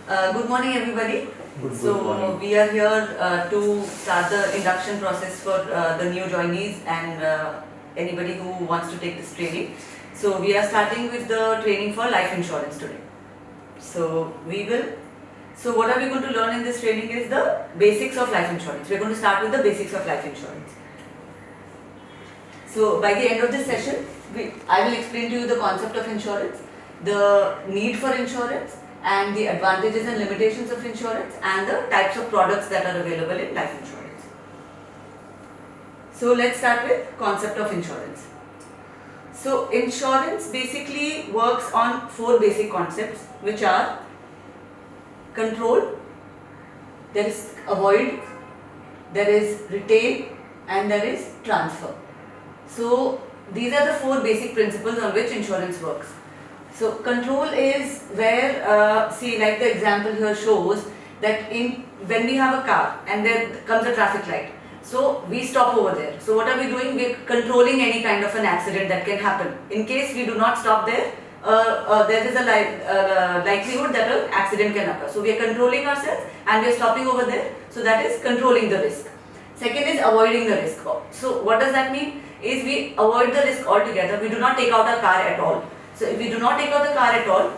Good morning, everybody. Good morning. We are here to start the induction process for the new joinees and anybody who wants to take this training. So, we are starting with the training for life insurance today. So, what are we going to learn in this training is the basics of life insurance. We are going to start with the basics of life insurance. So, by the end of this session, I will explain to you the concept of insurance, the need for insurance, and the advantages and limitations of insurance, and the types of products that are available in life insurance. So, let's start with concept of insurance. So, insurance basically works on four basic concepts, which are control, there is avoid, there is retain, and there is transfer. So, these are the four basic principles on which insurance works. So, control is where, see, like the example here shows that when we have a car and there comes a traffic light, so we stop over there. So, what are we doing? We are controlling any kind of an accident that can happen. In case we do not stop there, there is a likelihood that an accident can occur. So, we are controlling ourselves and we are stopping over there. So, that is controlling the risk. Second is avoiding the risk. So, what does that mean? Is we avoid the risk altogether. We do not take out our car at all. So, if we do not take out the car at all,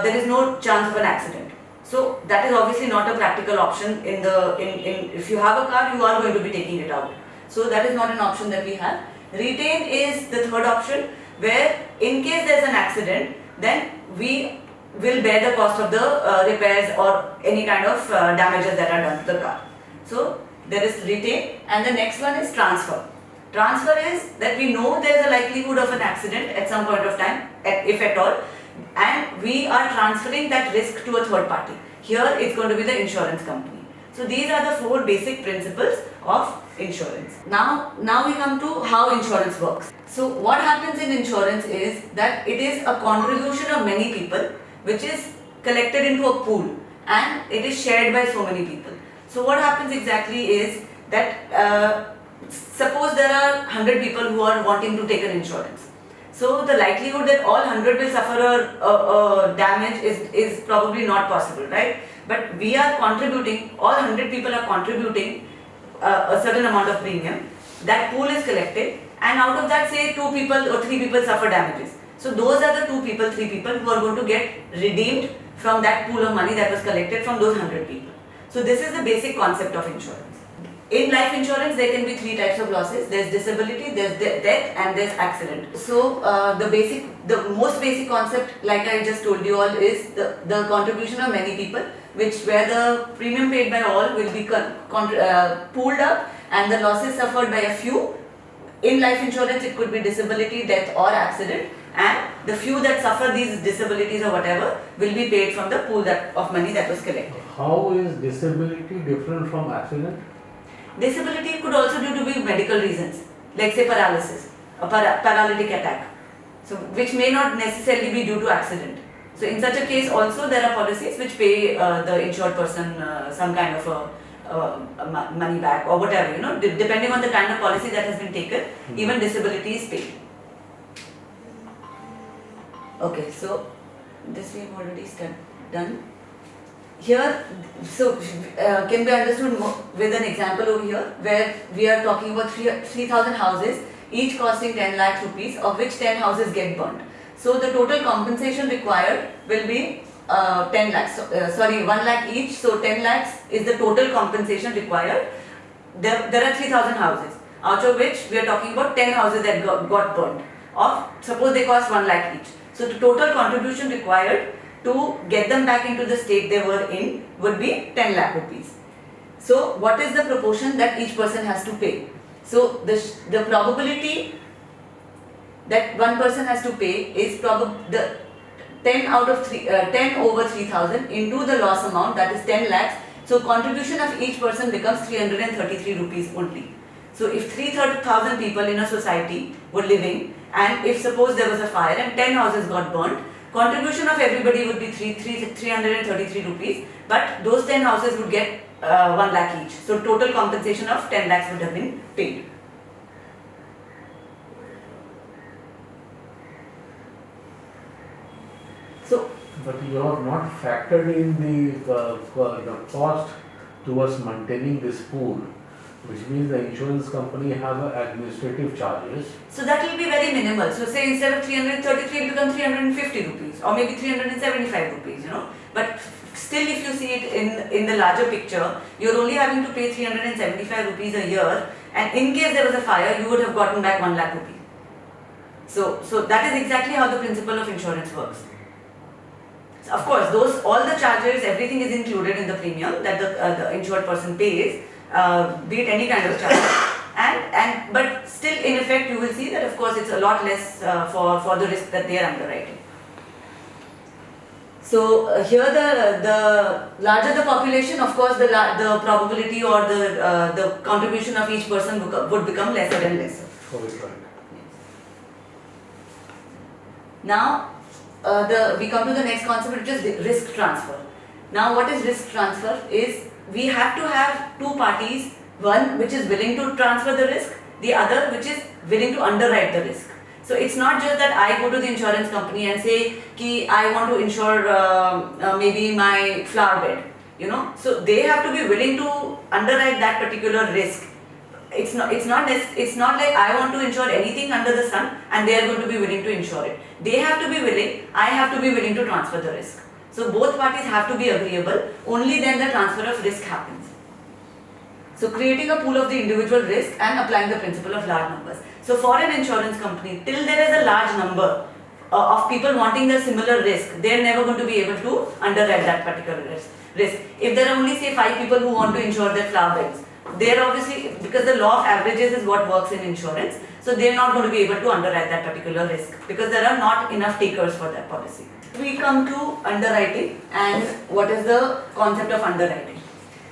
there is no chance of an accident. So, that is obviously not a practical option if you have a car, you are going to be taking it out. So, that is not an option that we have. Retain is the third option, where in case there is an accident, then we will bear the cost of the repairs or any kind of damages that are done to the car. So, there is retain, and the next one is transfer. Transfer is that we know there is a likelihood of an accident at some point of time, if at all, and we are transferring that risk to a third party. Here it's going to be the insurance company. So these are the four basic principles of insurance. Now we come to how insurance works. So what happens in insurance is that it is a contribution of many people which is collected into a pool and it is shared by so many people. So what happens exactly is that suppose there are 100 people who are wanting to take an insurance. So the likelihood that all 100 will suffer a damage is probably not possible, right? But we are contributing, all 100 people are contributing a certain amount of premium. That pool is collected, and out of that, say 2 people or 3 people suffer damages. So those are the 2 people, 3 people who are going to get redeemed from that pool of money that was collected from those 100 people. So this is the basic concept of insurance. In life insurance, there can be 3 types of losses. There is disability, there is death, and there is accident. So, the most basic concept, like I just told you all, is the contribution of many people, where the premium paid by all will be pooled up, and the losses suffered by a few. In life insurance, it could be disability, death, or accident, and the few that suffer these disabilities or whatever will be paid from the pool of money that was collected. How is disability different from accident? Disability could also due to be medical reasons, like say paralysis, a paralytic attack, so which may not necessarily be due to accident. So in such a case also there are policies which pay the insured person some kind of money back or whatever, depending on the kind of policy that has been taken, even disability is paid. Okay, so this we have already done. Here, so can be understood with an example over here, where we are talking about 3,000 houses, each costing 10 lakh rupees, of which 10 houses get burnt. So the total compensation required will be 10 lakhs, 1 lakh each, so 10 lakhs is the total compensation required. There are 3,000 houses, out of which we are talking about 10 houses that got burnt, suppose they cost 1 lakh each. So the total contribution required to get them back into the state they were in would be 10 lakh rupees. So what is the proportion that each person has to pay? So the probability that one person has to pay is the 10 over 3,000 into the loss amount, that is 10 lakhs. So contribution of each person becomes 333 rupees only. So if 3,000 people in a society were living, and if suppose there was a fire and 10 houses got burnt, contribution of everybody would be 333 rupees, but those 10 houses would get 1 lakh each. So total compensation of 10 lakhs would have been paid. So But you have not factored in the cost towards maintaining this pool, which means the insurance company have administrative charges. So that will be very minimal. So say instead of 333, it becomes 350 rupees or maybe 375 rupees, you know. But still if you see it in the larger picture, you're only having to pay 375 rupees a year, and in case there was a fire, you would have gotten back 1 lakh rupee. So that is exactly how the principle of insurance works. So of course, all the charges, everything is included in the premium that the insured person pays, be it any kind of charge. But still, in effect, you will see that of course it's a lot less for the risk that they are underwriting. So here the larger the population, of course, the probability or the contribution of each person would become lesser and lesser. Oh, right. Now, we come to the next concept, which is the risk transfer. Now, what is risk transfer? Is we have to have two parties, one which is willing to transfer the risk, the other which is willing to underwrite the risk. So it's not just that I go to the insurance company and say ki I want to insure maybe my flower bed, you know. So they have to be willing to underwrite that particular risk. It's not like I want to insure anything under the sun and they are going to be willing to insure it. They have to be willing, I have to be willing to transfer the risk. So both parties have to be agreeable, only then the transfer of risk happens. So creating a pool of the individual risk and applying the principle of large numbers. So for an insurance company, till there is a large number of people wanting the similar risk, they are never going to be able to underwrite that particular risk. If there are only say 5 people who want to insure their flower beds, they are obviously, because the law of averages is what works in insurance, so they are not going to be able to underwrite that particular risk because there are not enough takers for that policy. We come to underwriting and what is the concept of underwriting.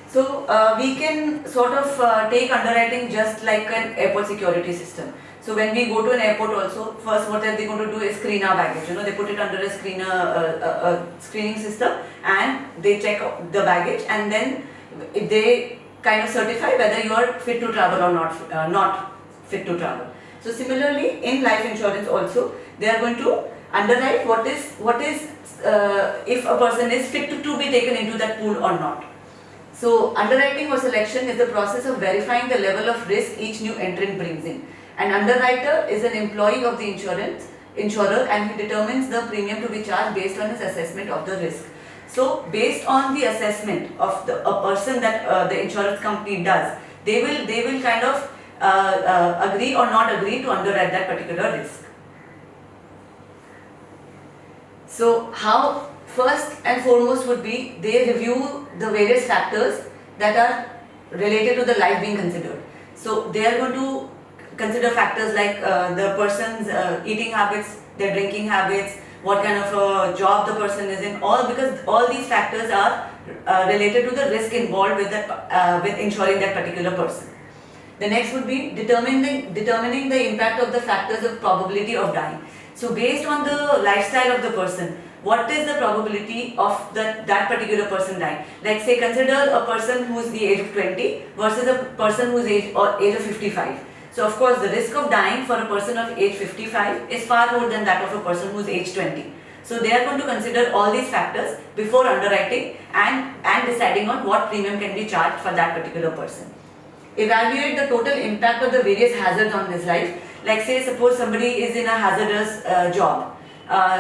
So we can sort of take underwriting just like an airport security system. So when we go to an airport also, first what are they going to do is screen our baggage. You know, they put it under a screening system and they check the baggage, and then they kind of certify whether you are fit to travel or not fit to travel. So similarly, in life insurance also, they are going to underwrite what is if a person is fit to be taken into that pool or not. So underwriting or selection is the process of verifying the level of risk each new entrant brings in. An underwriter is an employee of the insurer, and he determines the premium to be charged based on his assessment of the risk. So based on the assessment of a person that the insurance company does, they will kind of agree or not agree to underwrite that particular risk. So how first and foremost would be they review the various factors that are related to the life being considered. So they are going to consider factors like the person's eating habits, their drinking habits, what kind of a job the person is in, because all these factors are related to the risk involved with insuring that particular person. The next would be determining the impact of the factors of probability of dying. So based on the lifestyle of the person, what is the probability of that particular person dying? Like say consider a person who is the age of 20 versus a person who is age of 55. So of course the risk of dying for a person of age 55 is far more than that of a person who is age 20. So they are going to consider all these factors before underwriting and deciding on what premium can be charged for that particular person. Evaluate the total impact of the various hazards on his life. Like say suppose somebody is in a hazardous job,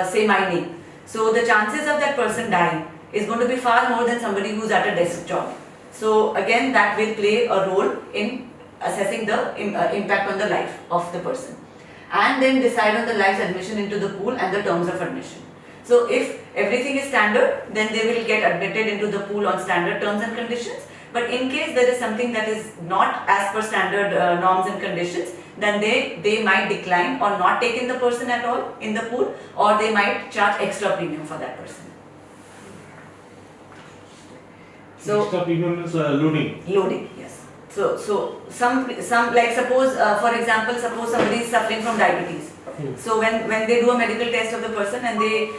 say mining. So the chances of that person dying is going to be far more than somebody who's at a desk job. So again that will play a role in assessing the impact on the life of the person. And then decide on the life's admission into the pool and the terms of admission. So if everything is standard, then they will get admitted into the pool on standard terms and conditions. But in case there is something that is not as per standard norms and conditions, then they might decline or not take in the person at all in the pool, or they might charge extra premium for that person. So extra premium is loading. Loading, yes. So some like suppose for example, suppose somebody is suffering from diabetes. So when they do a medical test of the person and they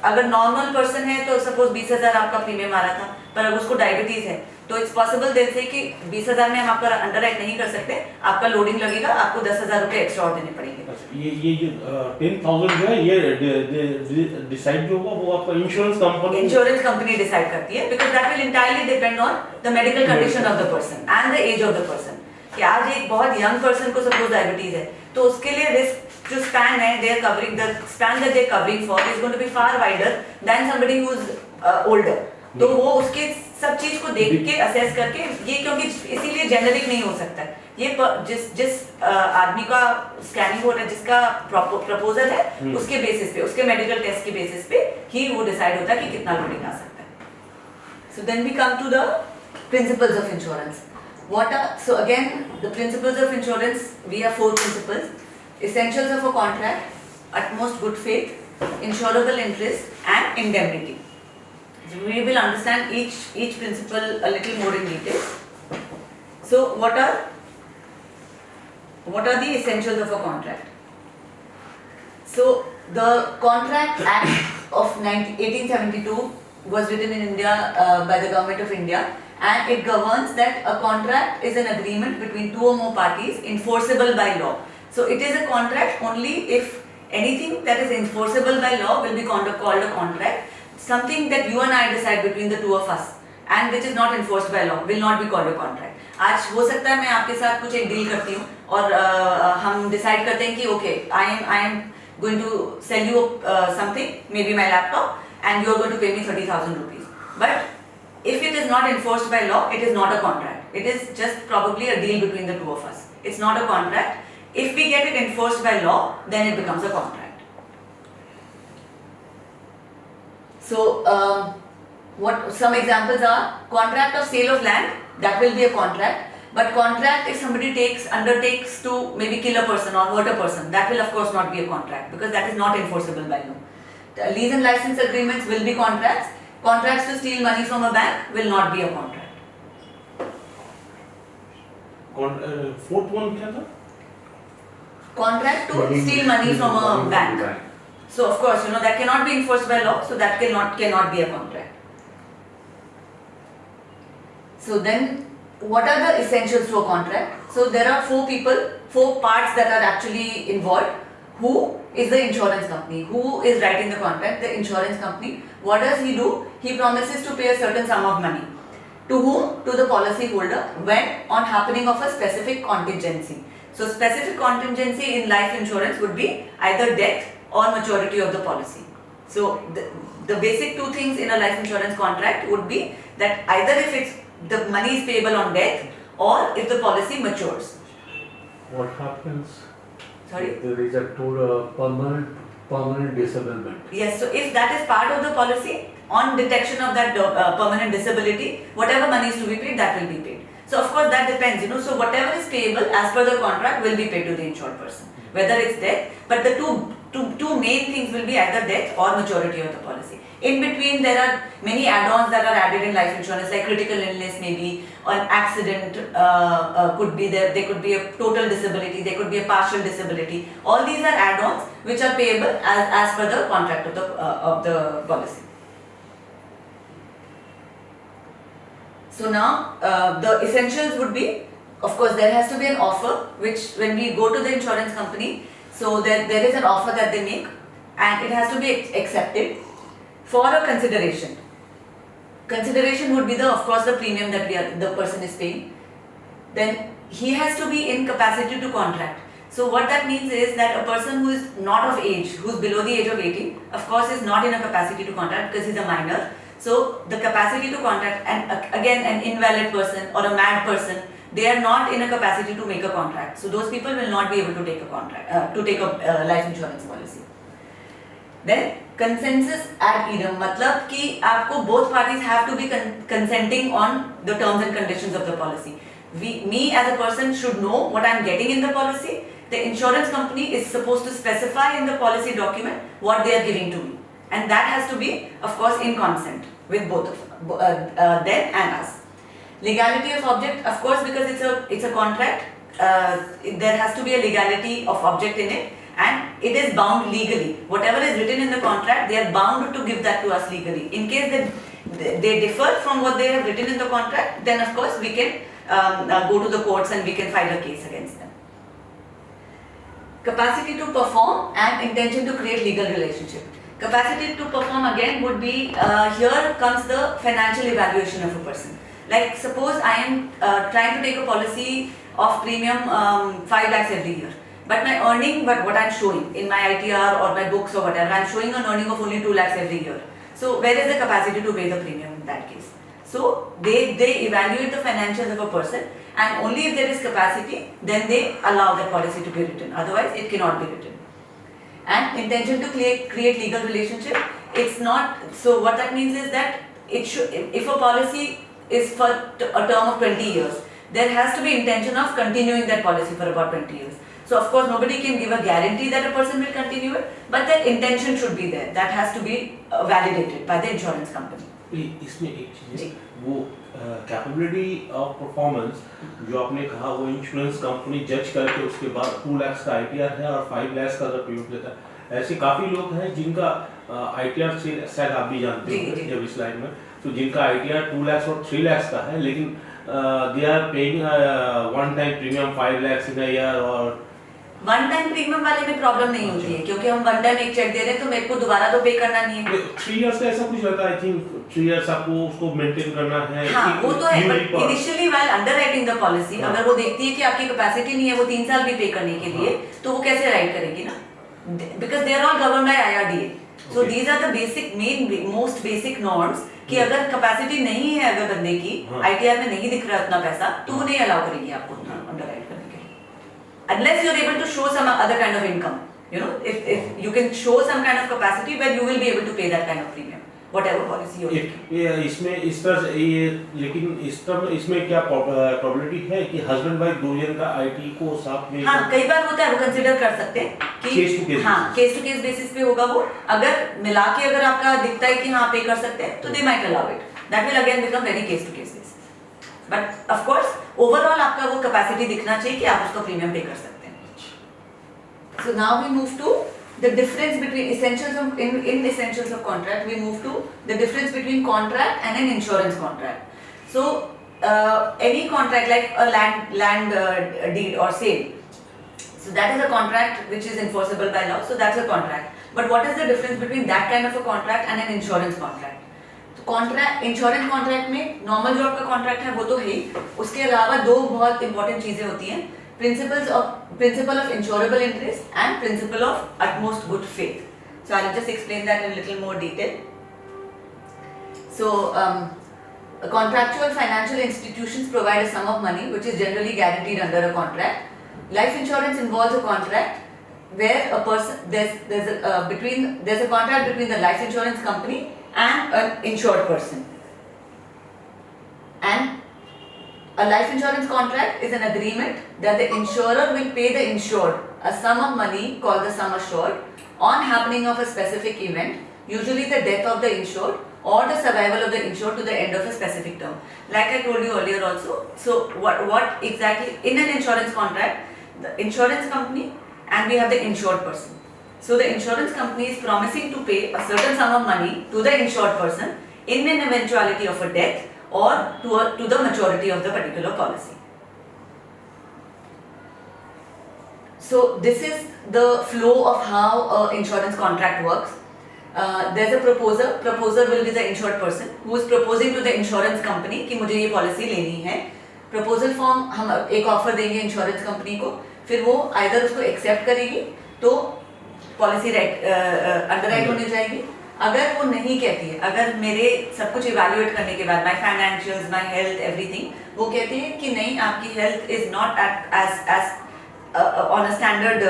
अगर normal person है तो suppose 20,000 आपका premium आ रहा था, पर अगर उसको diabetes है तो इट्स पॉसिबल देर से कि 20,000 में हम आपका अंडर राइट नहीं कर सकते, आपका लोडिंग लगेगा, आपको 10,000 रुपये एक्स्ट्रा और देने पड़ेंगे। अच्छा, ये 10,000 जो है ये डिसाइड जो होगा वो आपका इंश्योरेंस कंपनी डिसाइड करती है, because that will entirely depend on the medical condition of the person and the age of the person. कि आज एक बहुत यंग पर्सन को सपोज डायबिटीज है तो उसके लिए रिस्क जो स्पैन है they are covering, the span that they are covering for is going to be far wider than somebody who is older. तो वो उसके सब चीज को देख के असेस करके, ये क्योंकि इसीलिए जेनरिक नहीं हो सकता है, ये जिस आदमी का स्कैनिंग हो रहा है, जिसका प्रपोजल है उसके बेसिस पे, उसके मेडिकल टेस्ट के बेसिस पे ही वो डिसाइड होता है कि कितना लोडिंग आ सकता है। So then we come to the principles of insurance. So again, the principles of insurance, we have 4 principles. Essentials of a contract, utmost good faith, insurable interest and indemnity. So we will understand each principle a little more in detail. So what are the essentials of a contract? So the Contract Act of 1872 was written in India by the Government of India, and it governs that a contract is an agreement between 2 or more parties enforceable by law. So it is a contract only if anything that is enforceable by law will be called a contract. Something that you and I decide between the 2 of us and which is not enforced by law will not be called a contract. आज हो सकता है मैं आपके साथ कुछ एक deal करती हूँ और हम डिसाइड करते हैं कि okay I am going to sell you something, maybe my laptop, and you are going to pay me 30,000 rupees. But if it is not enforced by law, it is not a contract. It is just probably a deal between the 2 of us. It's not a contract. If we get it enforced by law, then it becomes a contract. So, what some examples are: contract of sale of land, that will be a contract. But contract if somebody undertakes to maybe kill a person or hurt a person, that will of course not be a contract because that is not enforceable by law. The lease and license agreements will be contracts. Contracts to steal money from a bank will not be a contract. Fourth one क्या था? Contract to steal money from a bank. So of course, that cannot be enforced by law, so that cannot be a contract. So then, what are the essentials to a contract? So there are 4 parts that are actually involved. Who is the insurance company? Who is writing the contract? The insurance company. What does he do? He promises to pay a certain sum of money. To whom? To the policy holder when on happening of a specific contingency. So specific contingency in life insurance would be either death or maturity of the policy. So the basic 2 things in a life insurance contract would be that either if the money is payable on death or if the policy matures. What happens? Sorry? There is a permanent disablement. Yes, so if that is part of the policy, on detection of that permanent disability, whatever money is to be paid, that will be paid. So of course that depends, so whatever is payable as per the contract will be paid to the insured person, whether it's death, but the two main things will be either death or maturity of the policy. In between there are many add-ons that are added in life insurance, like critical illness maybe, or an accident could be there could be a total disability, there could be a partial disability. All these are add-ons which are payable as per the contract of the policy. So now the essentials would be, of course there has to be an offer, which when we go to the insurance company, so there is an offer that they make and it has to be accepted for a consideration. Consideration would be of course the premium that the person is paying. Then he has to be in capacity to contract. So what that means is that a person who is not of age, who is below the age of 18, of course is not in a capacity to contract because he is a minor. So the capacity to contract, and again an invalid person or a mad person, they are not in a capacity to make a contract. So those people will not be able to take a contract, to take a life insurance policy. Then consensus ad idem, मतलब कि आपको both parties have to be consenting on the terms and conditions of the policy. Me as a person should know what I am getting in the policy. The insurance company is supposed to specify in the policy document what they are giving to me, and that has to be, of course, in consent with both of them and us. Legality of object, of course, because it's a contract, there has to be a legality of object in it, and it is bound legally. Whatever is written in the contract, they are bound to give that to us legally. In case they differ from what they have written in the contract, then of course we can go to the courts and we can file a case against them. Capacity to perform and intention to create legal relationship. Capacity to perform again would be, here comes the financial evaluation of a person. Like suppose I am trying to take a policy of premium 5 lakhs every year. But my earning, what I'm showing in my ITR or my books or whatever, I'm showing an earning of only 2 lakhs every year. So where is the capacity to pay the premium in that case? So they evaluate the financials of a person, and only if there is capacity, then they allow that policy to be written. Otherwise, it cannot be written. And intention to create legal relationship, it's not, so what that means is that it should, if a policy is for a term of 20 years, there has to be intention of continuing that policy for about 20 years. So of course nobody can give a guarantee that a person will continue it, but that intention should be there. That has to be validated by the insurance company. इसमें एक चीज़ है, वो capability of performance जो आपने कहा वो insurance company जज करके उसके बाद 2 लाख का ITR है और 5 लाख का अगर प्रीमियम देता है, ऐसे काफ़ी लोग हैं जिनका ITR से शायद आप भी जानते होंगे जब इस लाइन में, तो जिनका ITR 2 लाख और 3 लाख का है, लेकिन they are paying one time premium 5 lakh in a year और वन टाइम प्रीमियम वाले में प्रॉब्लम नहीं होती है, क्योंकि हम वन टाइम एक चेक दे रहे हैं तो मेरे को दोबारा तो पे करना नहीं है। 3 इयर्स का ऐसा कुछ रहता है, आई थिंक 3 इयर्स आपको उसको मेंटेन करना है। हाँ, वो तो है, but initially while underwriting the policy अगर वो देखती है कि आपकी कैपेसिटी नहीं है वो 3 साल भी पे करने के लिए, तो वो कैसे राइट करेगी ना, because they are all governed by IRDA। So these are the basic main most basic norms कि अगर कैपेसिटी नहीं है अगर बंदे की, ITR में नहीं दिख रहा उतना पैसा, तो वो नहीं अलाउ करेगी आपको अंडरराइट करने के लिए, unless you are able to show some other kind of income. You know, if you can show some kind of capacity where you will be able to pay that kind of premium, whatever policy you're taking. इसमें इस तरह से ये, लेकिन इस तरह इसमें क्या प्रोबेबिलिटी है कि हस्बैंड वाइफ दो जन का IT को साथ में, हाँ कई बार होता है, वो कंसिडर कर सकते हैं कि केस टू केस, हाँ केस टू केस बेसिस पे होगा वो, अगर मिला के अगर आपका दिखता है कि हाँ पे कर सकते हैं तो they might allow it, that will again become very case to case basis, but of course overall आपका वो कैपेसिटी दिखना चाहिए कि आप उसका प्रीमियम पे कर सकते हैं। So now we move to the difference between essentials of in essentials of contract. We move to the difference between contract and an insurance contract. So any contract like a land deed or sale, so that is a contract which is enforceable by law. So that's a contract. But what is the difference between that kind of a contract and an insurance contract? तो contract insurance contract में normal जो आपका contract है वो तो है ही, उसके अलावा दो बहुत important चीजें होती हैं, principle of insurable interest and principle of utmost good faith. So I'll just explain that in a little more detail. So contractual financial institutions provide a sum of money which is generally guaranteed under a contract. Life insurance involves a contract where a person there's a contract between the life insurance company and an insured person. And a life insurance contract is an agreement that the insurer will pay the insured a sum of money called the sum assured on happening of a specific event, usually the death of the insured or the survival of the insured to the end of a specific term. Like I told you earlier also, so what exactly in an insurance contract, the insurance company and we have the insured person. So the insurance company is promising to pay a certain sum of money to the insured person in an eventuality of a death or to the maturity of the particular policy. So this is the flow of how an insurance contract works. There's a proposer. Proposer will be the insured person who is proposing to the insurance company कि मुझे ये policy लेनी है. Proposal form हम एक offer देंगे insurance company को, फिर वो either उसको accept करेगी तो policy underwrite होने जाएगी. अगर वो नहीं कहती है, अगर मेरे सब कुछ इवैल्यूएट करने के बाद, my financials, my health, everything, वो कहती है कि नहीं आपकी health is not as on a standard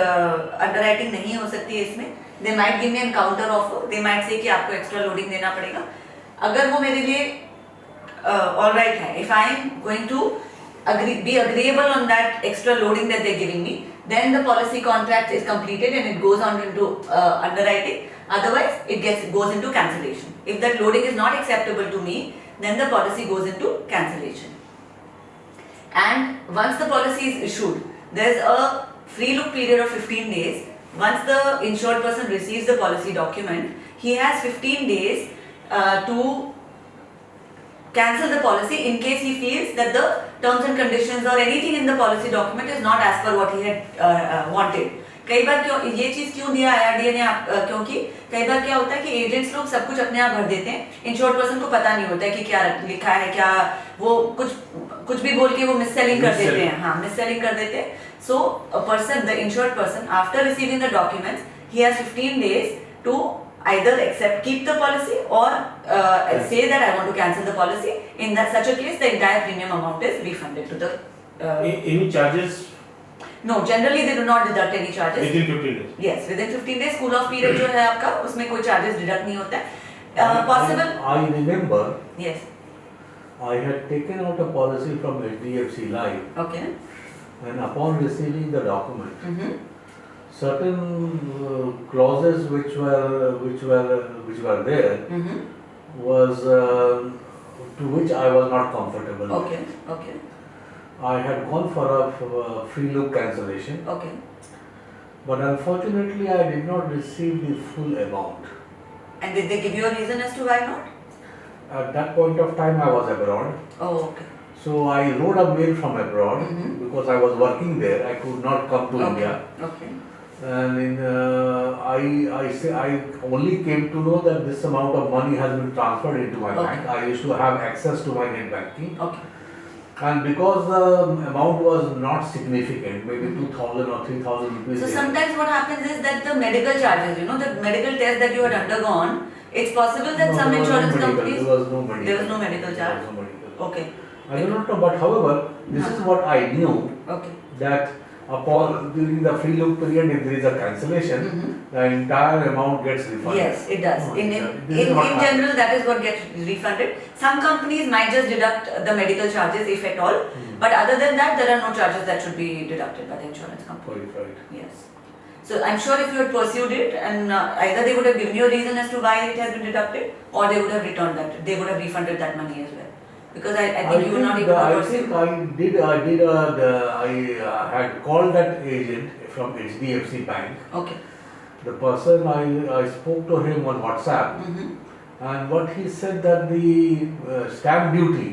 underwriting नहीं हो सकती है इसमें, they might give me a counter offer, they might say कि आपको extra loading देना पड़ेगा. अगर वो मेरे लिए all right है, if I am going to be agreeable on that extra loading that they are giving me, then the policy contract is completed and it goes on into underwriting. Otherwise, it goes into cancellation. If that loading is not acceptable to me, then the policy goes into cancellation. And once the policy is issued, there is a free look period of 15 days once the insured person receives the policy document, he has 15 days to cancel the policy in case he feels that the terms and conditions or anything in the policy document is not as per what he had wanted. कई बार क्यों ये चीज क्यों दिया IRDA ने क्योंकि कई बार क्या होता है कि एजेंट्स लोग सब कुछ अपने आप भर देते हैं, इंश्योर्ड पर्सन को पता नहीं होता है कि क्या लिखा है, क्या वो कुछ भी बोल के वो मिस सेलिंग कर देते हैं. हाँ, मिस सेलिंग कर देते हैं. So a person, the insured person, after receiving the documents, he has 15 days to either keep the policy or say that I want to cancel the policy. In such a case, the entire premium amount is refunded to the. Any charges? No, generally they do not deduct any charges. Within 15 days? Yes, within 15 days cool off period जो है आपका उसमें कोई charges deduct नहीं होता है. Possible? I remember. Yes. I had taken out a policy from HDFC Life, Okay. and upon receiving the document, Mm-hmm. certain clauses which were there Mm-hmm. was to which I was not comfortable with. Okay. Okay. I had gone for a free look cancellation, Okay. but unfortunately I did not receive the full amount. And did they give you a reason as to why not? At that point of time I was abroad, Oh, okay. so I wrote a mail from abroad Mhm. because I was working there. I could not come to India, Okay. and I only came to know that this amount of money has been transferred into my Okay. bank. I used to have access to my net banking. Okay. And because the amount was not significant, maybe 2,000 or 3,000 rupees. So here. sometimes what happens is that the medical charges, the medical test that you had undergone, it's possible that No, some there was no insurance medical, companies. There was no medical. There was no medical charge? There was no medical. Okay. I do not know, but however, this is what I knew, Okay. that upon during the free look period, if there is a cancellation, Mhm. the entire amount gets refunded. Yes, it does. Oh, In yeah. This is in what happened. general, that is what gets refunded. Some companies might just deduct the medical charges if at all, Hmm. but other than that, there are no charges that should be deducted by the insurance company. Right, right. Yes. So I'm sure if you had pursued it, and either they would have given you a reason as to why it has been deducted, or they would have returned that. They would have refunded that money as well. Because I think you were not able to pursue. I had called that agent from HDFC Bank. Okay. The person I spoke to him on WhatsApp, Mm-hmm. and what he said that the stamp duty,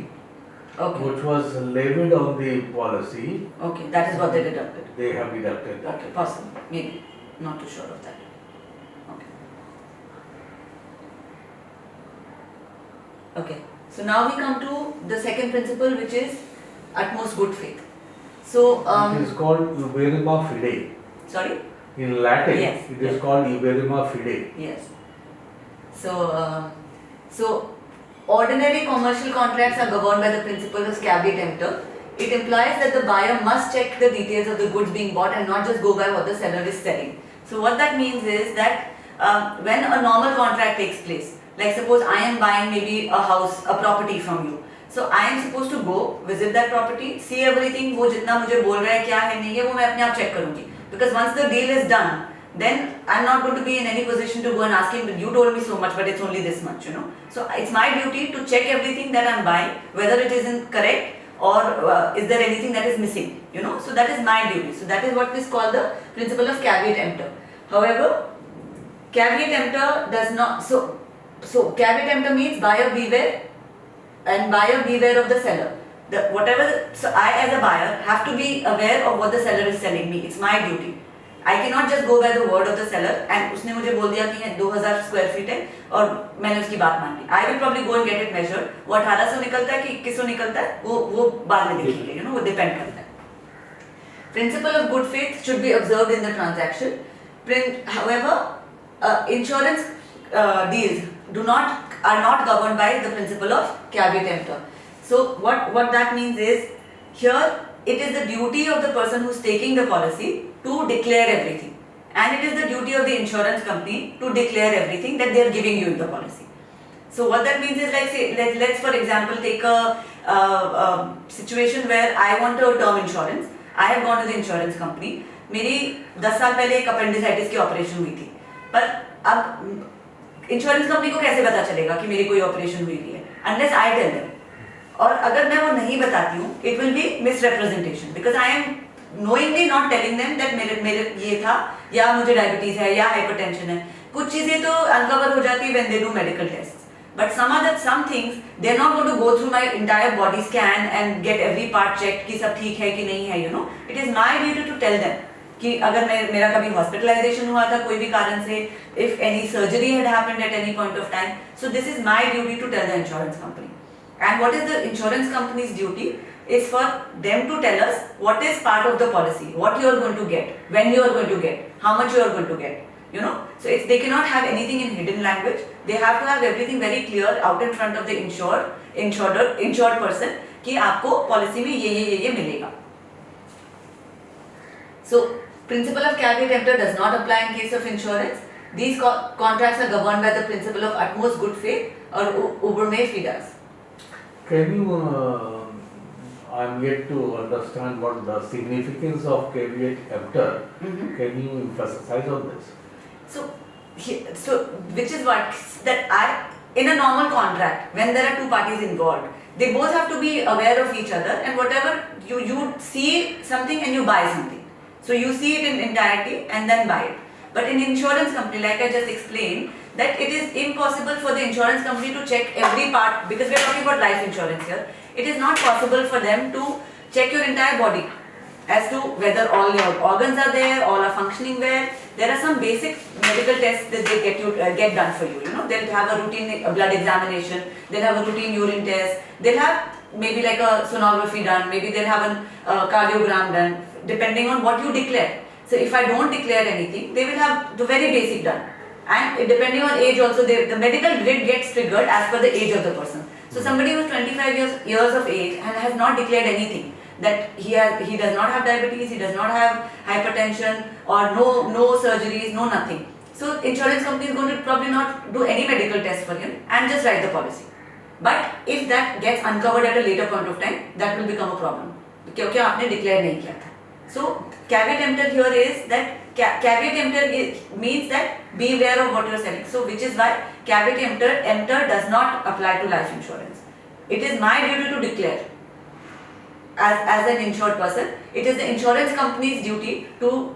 Okay. which was levied on the policy, Okay. That is what they deducted. they have deducted that. Okay. Possible. Maybe. Not too sure of that. Okay. Okay. So now we come to the second principle, which is utmost good faith. So, It is called Uberima Fide. sorry? In Latin, Yes, it is yes. called Uberima Fide. Yes. So ordinary commercial contracts are governed by the principle of caveat emptor. It implies that the buyer must check the details of the goods being bought and not just go by what the seller is selling. So what that means is that when a normal contract takes place, like suppose I am buying maybe a house, a property from you. So I am supposed to go visit that property, see everything, वो जितना मुझे बोल रहा है क्या है नहीं है वो मैं अपने आप check करूँगी. Because once the deal is done, then I'm not going to be in any position to go and ask him, but you told me so much, but it's only this much, So it's my duty to check everything that I'm buying, whether it isn't correct or is there anything that is missing, So that is my duty. So that is what is called the principle of caveat emptor. However, caveat emptor does not, so caveat emptor means buyer beware and buyer beware of the seller. So I as a buyer have to be aware of what the seller is selling me. It's my duty. I cannot just go by the word of the seller and उसने मुझे बोल दिया कि 2000 square feet है और मैंने उसकी बात मान ली. I will probably go and get it measured. वो 1800 निकलता है कि 2100 निकलता है वो बाद में देखेंगे, वो डिपेंड करता है. Principle of good faith should be observed in the transaction. However, insurance deals are not governed by the principle of caveat emptor. So what that means is, here it is the duty of the person who is taking the policy to declare everything, and it is the duty of the insurance company to declare everything that they are giving you in the policy. So what that means is, like say, let's for example take a situation where I want a term insurance. I have gone to the insurance company. मेरी 10 साल पहले एक appendicitis की operation हुई थी, पर अब insurance company को कैसे पता चलेगा कि मेरी कोई ऑपरेशन हुई है? Unless I tell them. और अगर मैं वो नहीं बताती हूँ, it will be misrepresentation because I am knowingly not telling them that मेरे ये था या मुझे डायबिटीज है या हाइपरटेंशन है. कुछ चीजें तो अनकवर हो जाती है when they do medical tests. But some things they're not going to go through my entire body scan and get every part checked कि सब ठीक है कि नहीं है, you know. It is my duty to tell them कि अगर मेरा कभी hospitalization हुआ था कोई भी कारण से, if any surgery had happened at any point of time, so this is my duty to tell the insurance company. And what is the insurance company's duty? Is for them to tell us what is part of the policy, what you are going to get, when you are going to get, how much you are going to get. You know, so they cannot have anything in hidden language. They have to have everything very clear out in front of the insured person कि आपको policy में ये मिलेगा. So principle of caveat emptor does not apply in case of insurance. These contracts are governed by the principle of utmost good faith or uberme fides. Can you, I'm yet to understand what the significance of caveat emptor. Can you emphasize on this? So which is what that in a normal contract, when there are two parties involved, they both have to be aware of each other, and whatever you see something and you buy something. So you see it in entirety and then buy it. But in insurance company, like I just explained, that it is impossible for the insurance company to check every part, because we are talking about life insurance here. It is not possible for them to check your entire body as to whether all your organs are there, all are functioning well. There are some basic medical tests that they get done for you. You know, they'll have a routine blood examination, they'll have a routine urine test, they'll have maybe like a sonography done, maybe they'll have a cardiogram done, depending on what you declare. So if I don't declare anything, they will have the very basic done. And depending on age also, the medical grid gets triggered as per the age of the person. So somebody who is 25 years of age and has not declared anything, that he does not have diabetes, he does not have hypertension, or no surgeries, no nothing. So insurance company is going to probably not do any medical test for him and just write the policy. But if that gets uncovered at a later point of time, that will become a problem क्योंकि आपने declare नहीं किया था. So caveat emptor here is that caveat emptor means that be aware of what you are selling. So which is why caveat emptor does not apply to life insurance. It is my duty to declare. As an insured person, it is the insurance company's duty to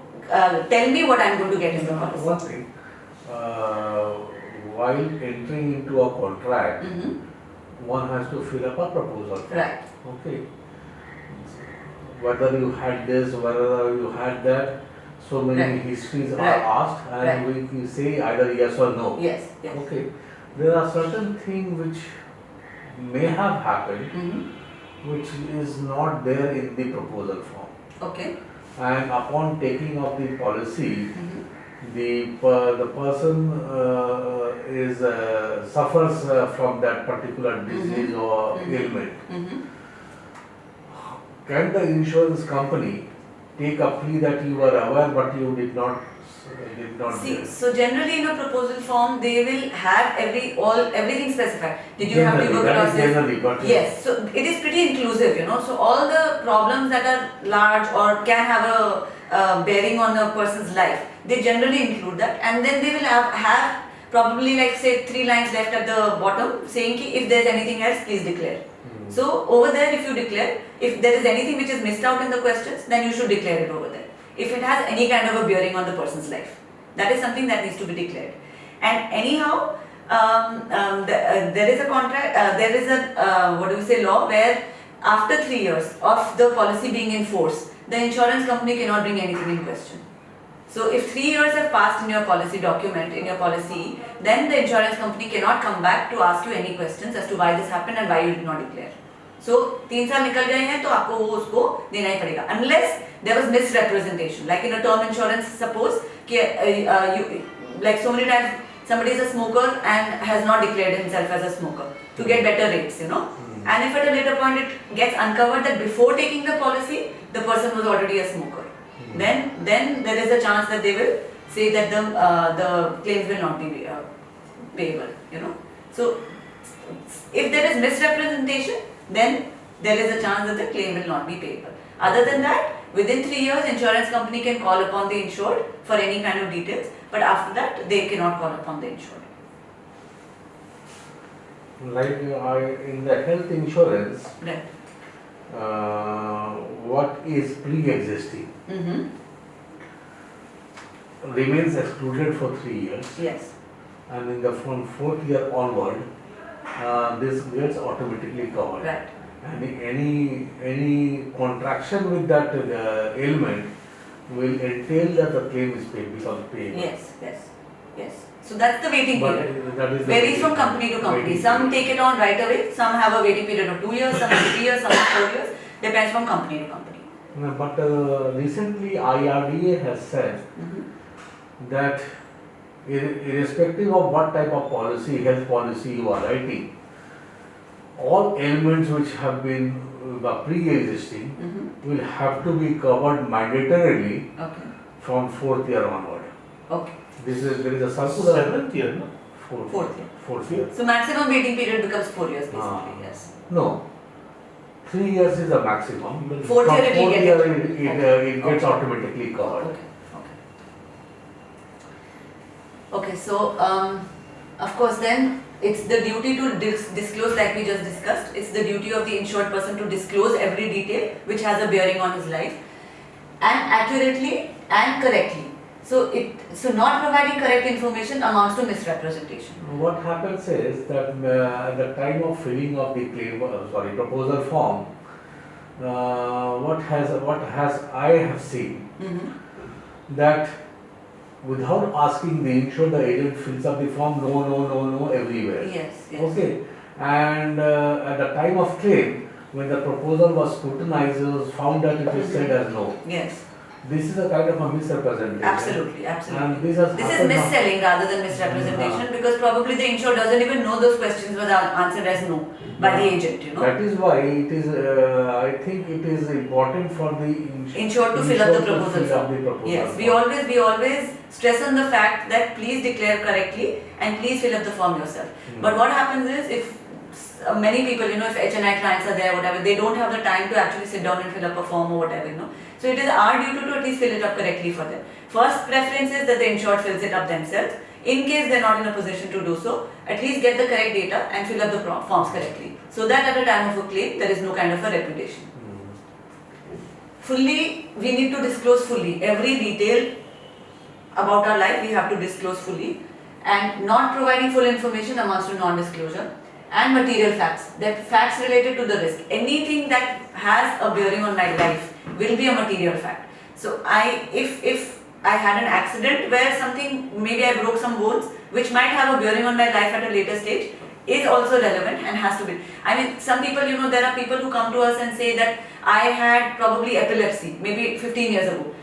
tell me what I am going to get in the policy. One thing, while entering into a contract, one has to fill up a proposal. Right. Okay. Whether you had this, whether you had that, so many Right. histories are Right. asked, and Right. we say either yes or no. Yes. Yes. Okay. There are certain things which may have happened, which is not there in the proposal form. Okay. And upon taking of the policy, the person suffers from that particular disease or ailment. Can the insurance company take a plea that you were aware but you did not See, do? so generally in a proposal form, they will have everything specified. Did you have Generally, that is tuberculosis? generally, but Yes, so it is pretty inclusive, you know. So all the problems that are large or can have a bearing on a person's life, they generally include that, and then they will have probably like say 3 lines left at the bottom saying ki if there is anything else, please declare. So over there, if you declare, if there is anything which is missed out in the questions, then you should declare it over there. If it has any kind of a bearing on the person's life, that is something that needs to be declared. And anyhow, there is a contract, there is a law where after 3 years of the policy being in force, the insurance company cannot bring anything in question. So if 3 years have passed in your policy document, in your policy, then the insurance company cannot come back to ask you any questions as to why this happened and why you did not declare. So 3 साल निकल गए हैं तो आपको वो उसको देना ही पड़ेगा, unless there was misrepresentation, like in a term insurance. Suppose कि like so many times somebody is a smoker and has not declared himself as a smoker to get better rates, you know. And if at a later point it gets uncovered that before taking the policy the person was already a smoker, then there is a chance that they will say that the claims will not be payable, you know. So if there is misrepresentation, then there is a chance that the claim will not be payable. Other than that, within 3 years, insurance company can call upon the insured for any kind of details, but after that, they cannot call upon the insured. Like in the health insurance, Right. what is pre-existing Mm-hmm. remains excluded for 3 years, Yes. and from 4th year onward, this gets automatically covered. Right. And any contraction with that ailment will entail that the claim is paid because payable. Yes. Yes. Yes. So that's the waiting But period. that is the Varies from waiting company to company. waiting Some period. take it on right away. Some have a waiting period of 2 years. Some have 3 years. Some have 4 years. Depends from company to company. No, but recently IRDA has said Mm-hmm. that irrespective of what type of policy, health policy you are writing, all ailments which have been pre-existing Mm-hmm. will have to be covered mandatorily Okay. from 4th year onward. Okay. There is a circular. 7th year, no? Fourth year. 4th year. So maximum waiting period becomes 4 years basically. Ah. Yes. No, 3 years is the maximum. Fourth From year it will fourth get year it. it gets Okay. automatically covered. Okay. Okay. Okay. So of course then it's the duty to disclose, like we just discussed. It's the duty of the insured person to disclose every detail which has a bearing on his life, and accurately and correctly. So not providing correct information amounts to misrepresentation. What happens is that at the time of filling of the claim, proposal form, I have seen Mm-hmm. that without asking the insured, the agent fills up the form no everywhere. Yes. Yes. Okay, and at the time of claim, when the proposal was scrutinized, found that it is said as no. Yes. This is a kind of a misrepresentation. Absolutely. Absolutely. And this has This is happened now. mis-selling rather than misrepresentation, because probably the insured doesn't even know those questions were answered as no by the agent, you know. That is why it is. I think it is important for the Insured to fill up the insured to proposal fill up form. the proposal Yes, form. we always stress on the fact that please declare correctly and please fill up the form yourself. But what happens is, if many people, you know, if HNI clients are there, whatever, they don't have the time to actually sit down and fill up a form or whatever, you know. So it is our duty to at least fill it up correctly for them. First preference is that the insured fills it up themselves. In case they're not in a position to do so, at least get the correct data and fill up the forms correctly, so that at the time of a claim there is no kind of a repudiation. Fully, we need to disclose fully every detail about our life. We have to disclose fully, and not providing full information amounts to non-disclosure. And material facts, that facts related to the risk, anything that has a bearing on my life will be a material fact. So if I had an accident where something, maybe I broke some bones, which might have a bearing on my life at a later stage, is also relevant and has to be. I mean, some people, you know, there are people who come to us and say that I had probably epilepsy, maybe 15 years ago,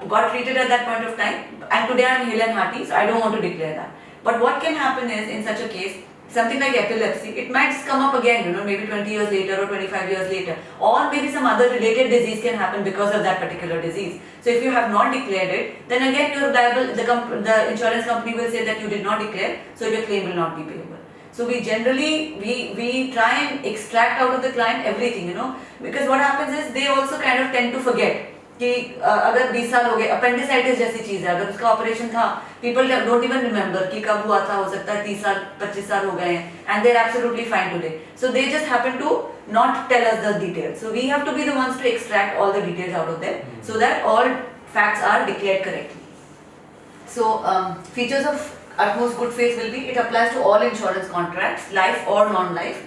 got treated at that point of time, and today I am hale and hearty, so I don't want to declare that. But what can happen is, in such a case, something like epilepsy, it might come up again, you know, maybe 20 years later or 25 years later, or maybe some other related disease can happen because of that particular disease. So if you have not declared it, then again you are liable, the insurance company will say that you did not declare, so your claim will not be payable. So we generally, we try and extract out of the client everything, you know, because what happens is they also kind of tend to forget कि अगर 20 साल हो गए, appendicitis जैसी चीज़ है, अगर उसका operation था, people don't even remember कि कब हुआ था, हो सकता है 30 साल 25 साल हो गए हैं, and they're absolutely fine today. So they just happen to not tell us the details. So we have to be the ones to extract all the details out of them, so that all facts are declared correctly. So features of utmost good faith will be, it applies to all insurance contracts, life or non-life.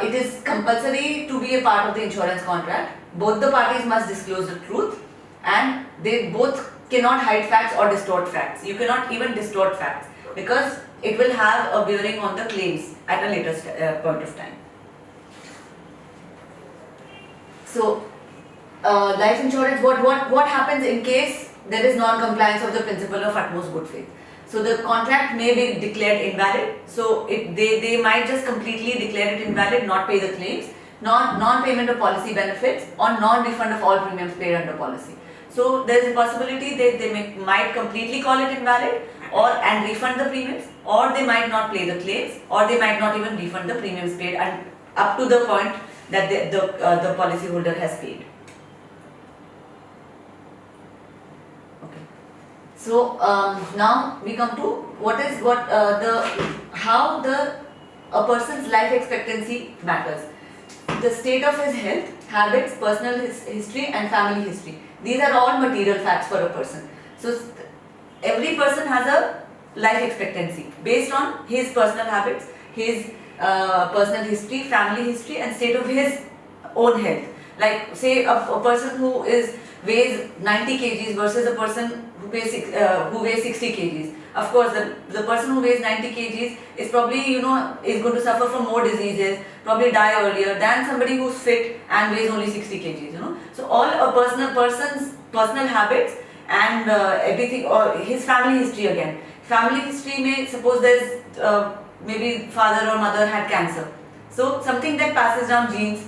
It is compulsory to be a part of the insurance contract. Both the parties must disclose the truth, and they both cannot hide facts or distort facts. You cannot even distort facts, because it will have a bearing on the claims at a later point of time. So life insurance, what happens in case there is non-compliance of the principle of utmost good faith? So the contract may be declared invalid. So they might just completely declare it invalid, not pay the claims, non-payment of policy benefits, or non-refund of all premiums paid under policy. So there is a possibility they might completely call it invalid, and refund the premiums, or they might not pay the claims, or they might not even refund the premiums paid, and up to the point that the policyholder has paid. So now we come to how a person's life expectancy matters. The state of his health habits, personal history and family history. These are all material facts for a person. So every person has a life expectancy based on his personal habits, his personal history, family history and state of his own health. Like say a person who weighs 90 kgs versus a person who weighs 60 kgs. Of course, the person who weighs 90 kgs is probably, is going to suffer from more diseases, probably die earlier than somebody who's fit and weighs only 60 kgs, So all a person's personal habits and everything, or his family history again. Family history may, suppose there's maybe father or mother had cancer. So something that passes down genes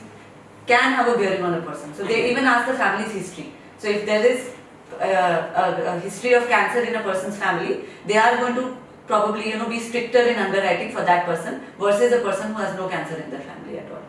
can have a bearing on a person. So they even ask the family's history. So if there is a history of cancer in a person's family, they are going to probably be stricter in underwriting for that person versus a person who has no cancer in their family at all.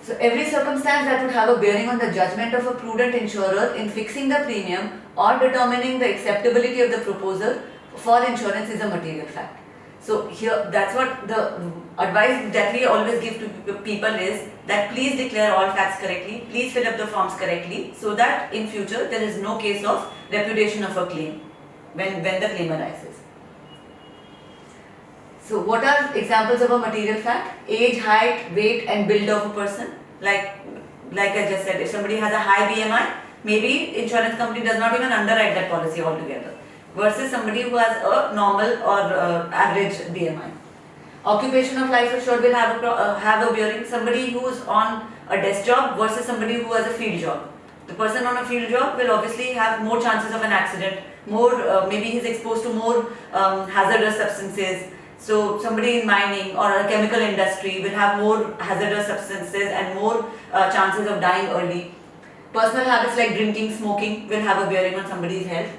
So every circumstance that would have a bearing on the judgment of a prudent insurer in fixing the premium or determining the acceptability of the proposal for insurance is a material fact. So here, that's what the advice that we always give to people is that please declare all facts correctly, please fill up the forms correctly, so that in future there is no case of repudiation of a claim when the claim arises. So what are examples of a material fact? Age, height, weight and build of a person. Like I just said, if somebody has a high BMI, maybe insurance company does not even underwrite that policy altogether, versus somebody who has a normal or average BMI. Occupation of life assured will have a bearing. Somebody who is on a desk job versus somebody who has a field job. The person on a field job will obviously have more chances of an accident, maybe he's exposed to more hazardous substances. So somebody in mining or a chemical industry will have more hazardous substances and more chances of dying early. Personal habits like drinking, smoking will have a bearing on somebody's health.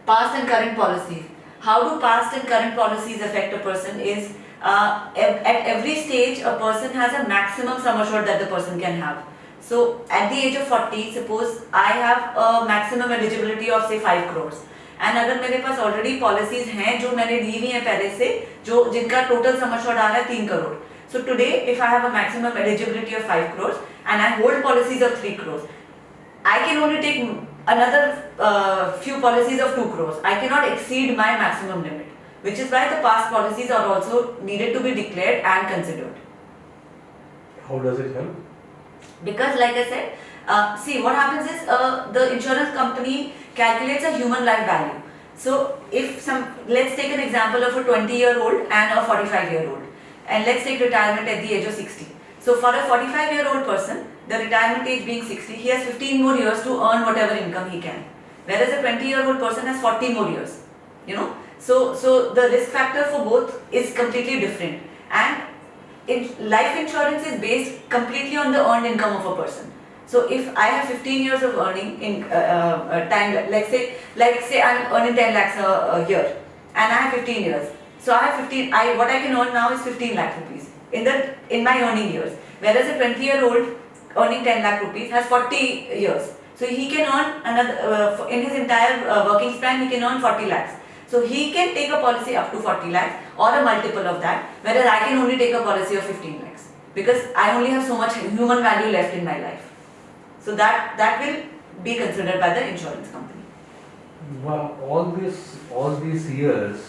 Past and current policies. How do past and current policies affect a person is at every stage a person has a maximum sum assured that the person can have. So at the age of 40, suppose I have a maximum eligibility of say 5 crores. And अगर मेरे पास already policies हैं जो मैंने ली हुई हैं पहले से, जिनका total sum assured आ रहा है 3 crore. So today if I have a maximum eligibility of 5 crores and I hold policies of 3 crores, I can only take another few policies of 2 crores. I cannot exceed my maximum limit, which is why the past policies are also needed to be declared and considered. How does it help? Because like I said, see what happens is the insurance company calculates a human life value. So if let's take an example of a 20-year-old and a 45-year-old, and let's take retirement at the age of 60. So for a 45-year-old person, the retirement age being 60, he has 15 more years to earn whatever income he can. Whereas a 20-year-old person has 40 more years, So the risk factor for both is completely different. And life insurance is based completely on the earned income of a person. So if I have 15 years of earning in time, like say I'm earning 10 lakhs a year and I have 15 years. So I have 15, what I can earn now is 15 lakh rupees in my earning years. Whereas a 20-year-old earning 10 lakh rupees has 40 years. So he can earn another, in his entire working span, he can earn 40 lakhs. So he can take a policy up to 40 lakhs or a multiple of that, whereas I can only take a policy of 15 lakhs because I only have so much human value left in my life. So that will be considered by the insurance company. Well, all these years,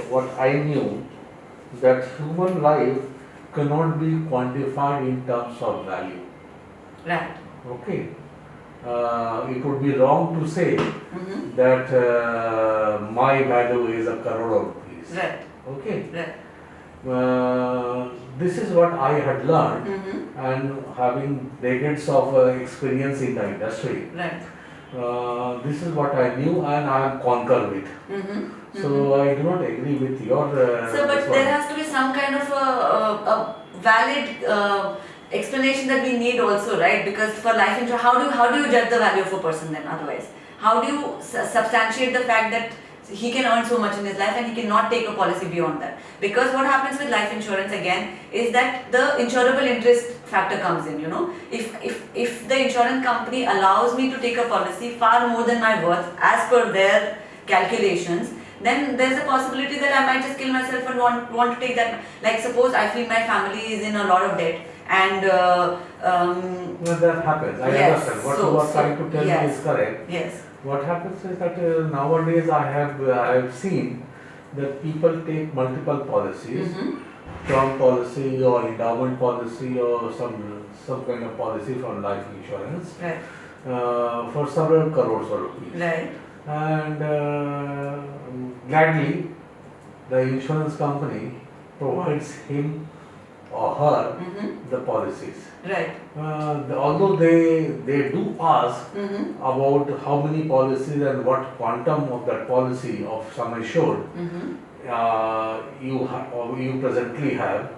what I knew that human life cannot be quantified in terms of value. Right. Okay. It would be wrong to say that my value is a crore rupees. Right. Okay. Right. This is what I had learned, and having decades of experience in the industry. Right. This is what I knew, and I am concur with. So I do not agree with your. So, but there has to be some kind of a valid explanation that we need also, right? Because for life insurance, how do you judge the value of a person then? Otherwise, how do you substantiate the fact that he can earn so much in his life and he cannot take a policy beyond that? Because what happens with life insurance again is that the insurable interest factor comes in. If the insurance company allows me to take a policy far more than my worth as per their calculations, then there's a possibility that I might just kill myself and want to take that. Like suppose I feel my family is in a lot of debt and Well, that happens. I Yes, understand. What so- you are trying to tell yes. me is correct. yes. What happens is that nowadays I have seen that people take multiple policies, Mm-hmm. term policy or endowment policy or some kind of policy from life insurance Right. for several crores of rupees. Right. And gladly, the insurance company provides him or her Mm-hmm. the policies. Right. Although they do ask Mm-hmm. about how many policies and what quantum of that policy of sum assured Mm-hmm. or you presently have.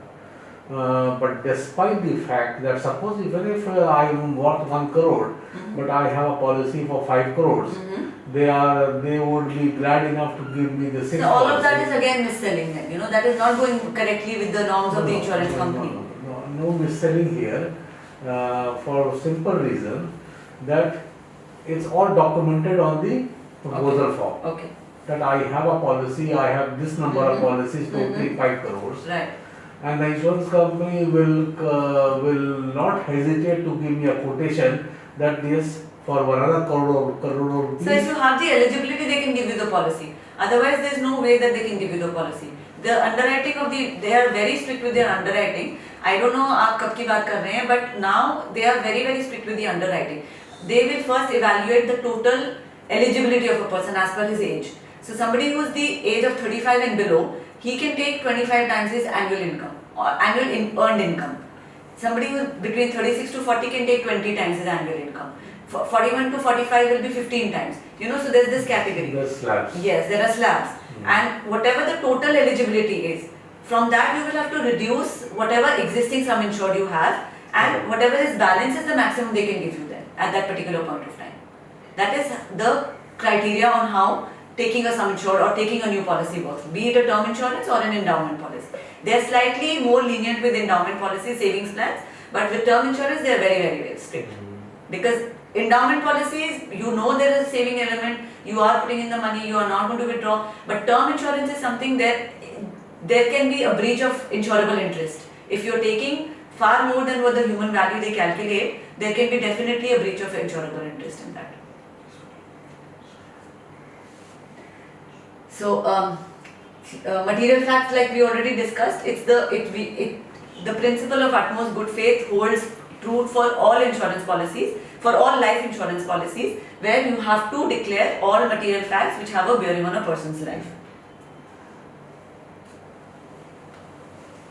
But despite the fact that suppose even if I am worth 1 crore, Mm-hmm. but I have a policy for 5 crores, Mm-hmm. they would be glad enough to give me the 6 So all of that policies. is again mis-selling then, you know, that is not going correctly with the norms of the insurance company. No mis-selling here for simple reason that it's all documented on the proposal form. Okay. That I have a policy, I have this number of Mhm. policies, totally Mhm. 5 crores. Right. And the insurance company will not hesitate to give me a quotation that yes, for another crore rupees. So if you have the eligibility, they can give you the policy. Otherwise, there is no way that they can give you the policy. The underwriting of they are very strict with their underwriting. I don't know आप कब की बात कर रहे हैं, but now they are very strict with the underwriting. They will first evaluate the total eligibility of a person as per his age. So somebody who is the age of 35 and below, he can take 25 times his annual income or earned income. Somebody who is between 36 to 40 can take 20 times his annual income. 41 to 45 will be 15 times. You know, so there's this category. The slabs. Yes, there are slabs. And whatever the total eligibility is, from that you will have to reduce whatever existing sum insured you have, and whatever is balance is the maximum they can give you then at that particular point of time. That is the criteria on how taking a sum insured or taking a new policy works, be it a term insurance or an endowment policy. They are slightly more lenient with endowment policy, savings plans, but with term insurance they are very strict. Because endowment policies, you know there is a saving element, you are putting in the money, you are not going to withdraw, but term insurance is something that there can be a breach of insurable interest. If you are taking far more than what the human value they calculate, there can be definitely a breach of insurable interest in that. So, material facts, like we already discussed, the principle of utmost good faith holds true for all insurance policies, for all life insurance policies, where you have to declare all material facts which have a bearing on a person's life.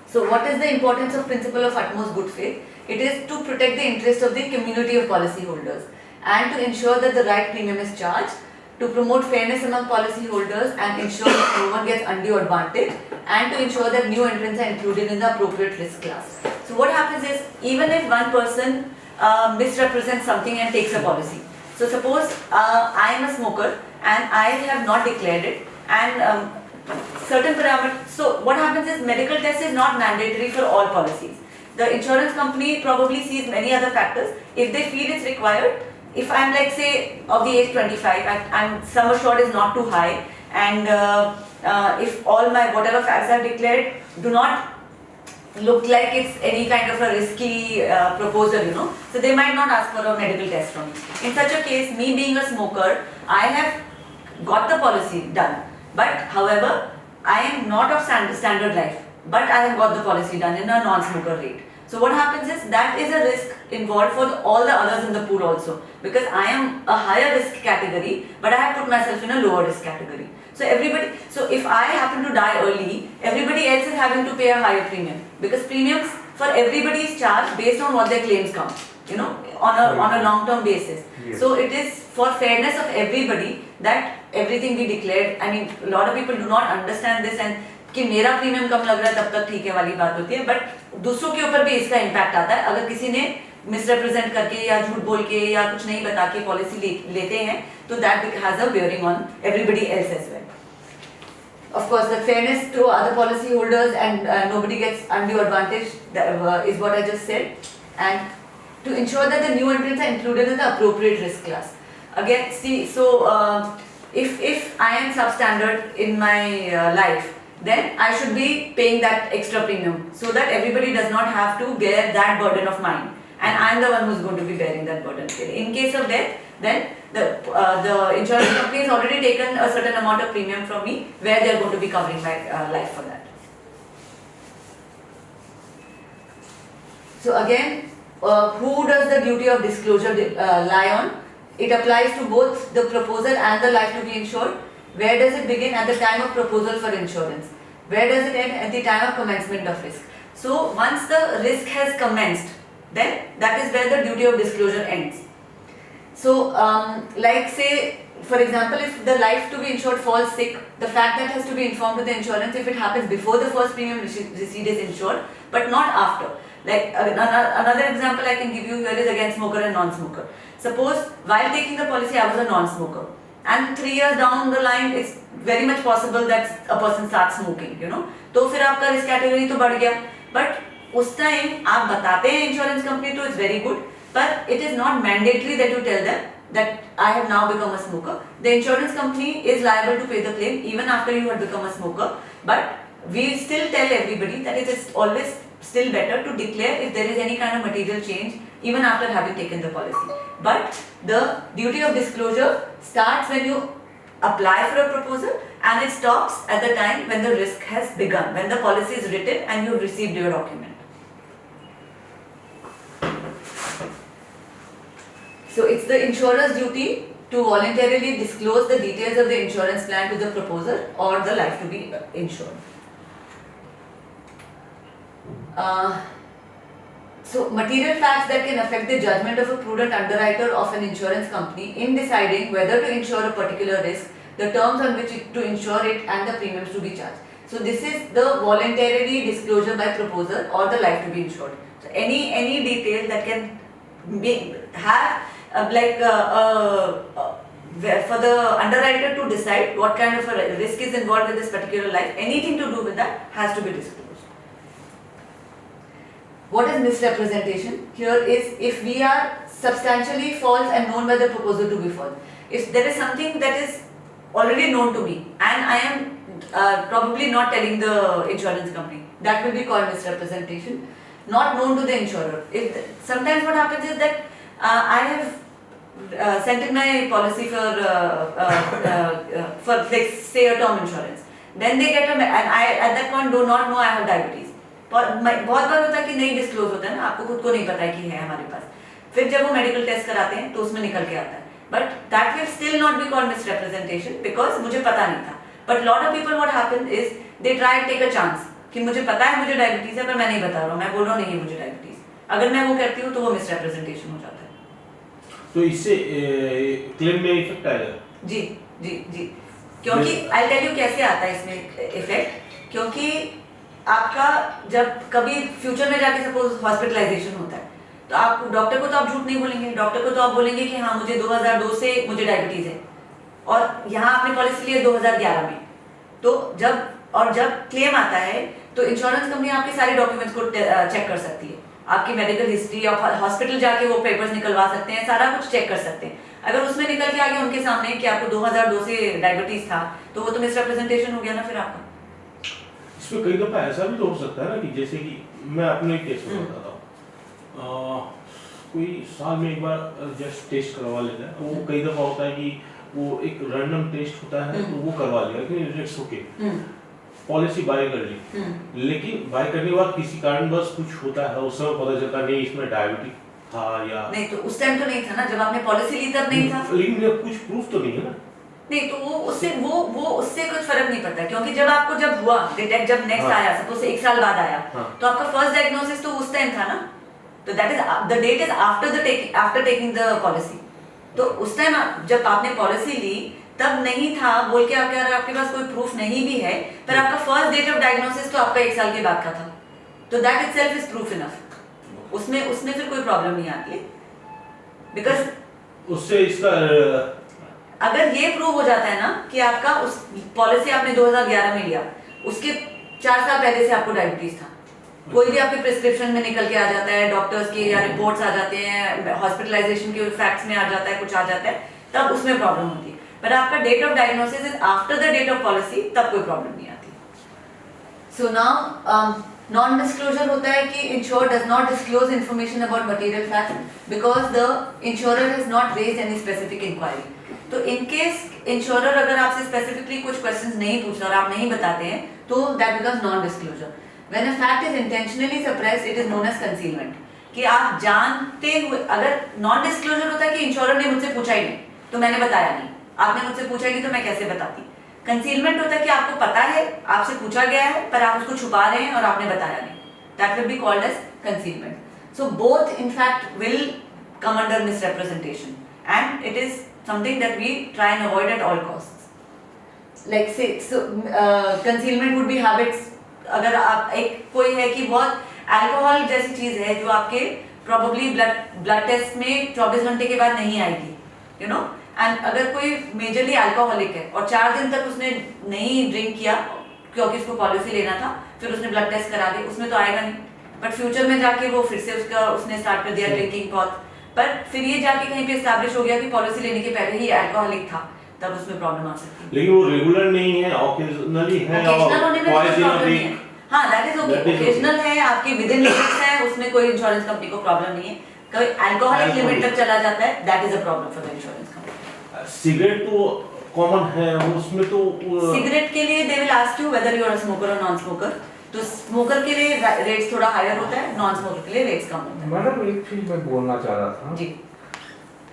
So, what is the importance of principle of utmost good faith? It is to protect the interest of the community of policyholders and to ensure that the right premium is charged, to promote fairness among policyholders and ensure that no one gets undue advantage, and to ensure that new entrants are included in the appropriate risk class. So what happens is, even if one person misrepresents something and takes a policy. So suppose I am a smoker and I have not declared it, and certain parameters. So what happens is, medical test is not mandatory for all policies. The insurance company probably sees many other factors. If they feel it's required, if I'm like say of the age 25 and sum assured is not too high, and if all my whatever facts I've declared do not look like it's any kind of a risky proposal, you know, so they might not ask for a medical test from me. In such a case, me being a smoker, I have got the policy done, but however I am not of standard life, but I have got the policy done in a non-smoker rate. So what happens is, that is a risk involved for all the others in the pool also, because I am a higher risk category, but I have put myself in a lower risk category. So so if I happen to die early, everybody else is having to pay a higher premium, because premiums for everybody is charged based on what their claims come, you know, on a long-term basis. Yes. So it is for fairness of everybody that everything be declared. I mean, a lot of people do not understand this, and कि मेरा premium कम लग रहा है तब तक ठीक है वाली बात होती है, बट दूसरों के ऊपर भी इसका इम्पैक्ट आता है. अगर किसी ने मिसरिप्रेजेंट करके या झूठ बोल के या कुछ नहीं बता के पॉलिसी लेते हैं, तो that has a bearing on everybody else as well. Of course, the fairness to other policy holders and nobody gets undue advantage is what I just said, and to ensure that the new entrants are included in the appropriate risk class. Again, see, so if if I am substandard in my life, then I should be paying that extra premium so that everybody does not have to bear that burden of mine, and I am the one who is going to be bearing that burden. In case of death, then the insurance company has already taken a certain amount of premium from me, where they are going to be covering my life for that. So again, who does the duty of disclosure lie on? It applies to both the proposer and the life to be insured. Where does it begin? At the time of proposal for insurance. Where does it end? At the time of commencement of risk. So once the risk has commenced, then that is where the duty of disclosure ends. So like say, for example, if the life to be insured falls sick, the fact that has to be informed to the insurance if it happens before the first premium receipt is insured, but not after. Like another example I can give you here is again smoker and non-smoker. Suppose while taking the policy I was a non-smoker, and 3 years down the line it's very much possible that a person starts smoking, you know, तो फिर आपका risk category तो बढ़ गया, but उस time आप बताते हैं insurance company तो it's very good, but it is not mandatory that you tell them that I have now become a smoker. The insurance company is liable to pay the claim even after you have become a smoker, but we still tell everybody that it is always still better to declare if there is any kind of material change even after having taken the policy. But the duty of disclosure starts when you apply for a proposal, and it stops at the time when the risk has begun, when the policy is written and you have received your document. So it's the insurer's duty to voluntarily disclose the details of the insurance plan to the proposer or the life to be insured. So material facts that can affect the judgment of a prudent underwriter of an insurance company in deciding whether to insure a particular risk, the terms on which to insure it, and the premiums to be charged. So this is the voluntarily disclosure by proposer or the life to be insured. So any detail that can have for the underwriter to decide what kind of a risk is involved with this particular life, anything to do with that has to be disclosed. What is misrepresentation? Here is if we are substantially false and known by the proposer to be false. If there is something that is already known to me and I am probably not telling the insurance company, that will be called misrepresentation. Not known to the insurer. Sometimes what happens is that I have sent in my policy for like, say a term insurance. Then they get and I at that point do not know I have diabetes. बहुत बार होता है कि नहीं disclose होता है ना, आपको खुद को नहीं पता है कि है हमारे पास, फिर जब वो मेडिकल टेस्ट कराते हैं तो उसमें निकल के आता है, but that will still not be called misrepresentation because मुझे पता नहीं था. But lot of people what happen is they try take a chance कि मुझे पता है मुझे डायबिटीज है पर मैं नहीं बता रहा हूँ, मैं बोल रहा हूँ नहीं मुझे डायबिटीज. अगर मैं वो कहती हूँ तो वो मिसरिप्रेजेंटेशन हो जाता है. तो इससे क्लेम में इफेक्ट आएगा? जी जी जी, क्योंकि आई टेल यू कैसे आता है इसमें इफेक्ट. क्योंकि आपका जब कभी फ्यूचर में जाके सपोज हॉस्पिटलाइजेशन होता है तो आप डॉक्टर को तो आप झूठ नहीं बोलेंगे, डॉक्टर को तो आप बोलेंगे कि हाँ मुझे 2002 से मुझे डायबिटीज है और यहाँ आपने पॉलिसी ली है 2011 में. तो जब क्लेम आता है तो इंश्योरेंस कंपनी आपके सारे डॉक्यूमेंट्स को चेक कर सकती है, आपकी मेडिकल हिस्ट्री और हॉस्पिटल जाके वो पेपर्स निकलवा सकते हैं, सारा कुछ चेक कर सकते हैं. अगर उसमें निकल के आ गया उनके सामने कि आपको 2002 से डायबिटीज था तो वो तो मिसरिप्रेजेंटेशन हो गया ना फिर आपका. इसमें कई दफा ऐसा भी तो हो सकता है ना कि जैसे कि मैं अपने केस में बताता हूँ, कोई साल में एक बार जस्ट टेस्ट करवा लेता है. वो कई दफा होता है कि वो एक रैंडम टेस्ट होता है तो वो करवा लिया, लेकिन इट्स ओके, पॉलिसी बाय कर ली, लेकिन बाय करने के बाद किसी कारणवश कुछ होता है, उस समय पता चलता नहीं इसमें डायबिटीज था या नहीं. तो उस टाइम तो नहीं था ना जब आपने पॉलिसी ली तब नहीं था, लेकिन कुछ प्रूफ तो नहीं है ना. नहीं तो वो उससे कुछ फर्क नहीं पड़ता, क्योंकि जब हुआ जब नेक्स्ट आया सपोज 1 साल बाद आया तो आपका फर्स्ट डायग्नोसिस तो उस टाइम था ना, तो that is the date is after taking the policy. तो उस टाइम जब आपने पॉलिसी ली तब नहीं था बोल के आप कह रहे हैं आपके पास कोई प्रूफ नहीं भी है, पर आपका फर्स्ट डेट ऑफ डायग्नोसिस तो आपका 1 साल के बाद का था, तो that itself is proof enough. उसमें फिर कोई प्रॉब्लम नहीं आती है, बिकॉज उससे इसका अगर ये प्रूव हो जाता है ना कि आपका उस पॉलिसी आपने 2011 में लिया, उसके 4 साल पहले से आपको डायबिटीज था, कोई भी आपके प्रिस्क्रिप्शन में निकल के आ जाता है, डॉक्टर्स के या रिपोर्ट्स आ जाते हैं, हॉस्पिटलाइजेशन के फैक्ट्स में आ जाता है, कुछ आ जाता है, तब उसमें प्रॉब्लम होती है. पर आपका date of diagnosis is after the date of policy, तब कोई प्रॉब्लम नहीं आती। सो नाउ नॉन डिस्क्लोजर होता है कि insure does not disclose information about material fact because the insurer has not raised any specific inquiry. तो in case insurer अगर आपसे स्पेसिफिकली कुछ क्वेश्चंस नहीं पूछता और आप नहीं बताते हैं तो that becomes non disclosure. When a fact is intentionally suppressed it is known as concealment, कि आप जानते हुए, अगर नॉन डिस्क्लोजर होता है कि इंश्योरर ने मुझसे पूछा ही नहीं तो मैंने बताया नहीं, आपने मुझसे पूछा ही नहीं तो मैं कैसे बताती। कंसीलमेंट होता है कि आपको पता है, आपसे पूछा गया है पर आप उसको छुपा रहे हैं और आपने बताया नहीं, that will be called as concealment. So both in fact will come under misrepresentation and it is something that we try and avoid at all costs. Like say so concealment would be habits, अगर आप एक कोई है कि बहुत alcohol जैसी चीज है जो आपके probably ब्लड टेस्ट में 24 घंटे के बाद नहीं आएगी, you know, and अगर कोई मेजरली अल्कोहलिक है और 4 दिन तक उसने नहीं ड्रिंक किया क्योंकि उसको पॉलिसी लेना था, फिर उसने ब्लड टेस्ट करा दी, उसमें तो आएगा नहीं, बट फ्यूचर में जाके वो फिर से उसने स्टार्ट कर दिया ड्रिंकिंग बहुत, पर फिर ये जाके कहीं पे एस्टैब्लिश हो गया कि पॉलिसी लेने के पहले ही अल्कोहलिक था, तब उसमें प्रॉब्लम आ सकती है। लेकिन वो रेगुलर नहीं है, ऑकेजनली है, ओकेजनल होने में कोई प्रॉब्लम नहीं है। हाँ, that is okay. That is occasional है, आपके विद इन लिमिट्स है, उसमें कोई इंश्योरेंस कंपनी को प्रॉब्लम नहीं है। कभी अल्कोहलिक लिमिट तक चला जाता है, that is a problem for the insurance company. Cigarette तो कॉमन है, उसमें तो सिगरेट के लिए they will ask you whether you are a smoker और नॉन स्मोकर। तो स्मोकर के लिए रेट्स थोड़ा हायर होता है, नॉन स्मोकर के लिए रेट्स कम होता है। मैडम एक चीज मैं बोलना चाह रहा था जी,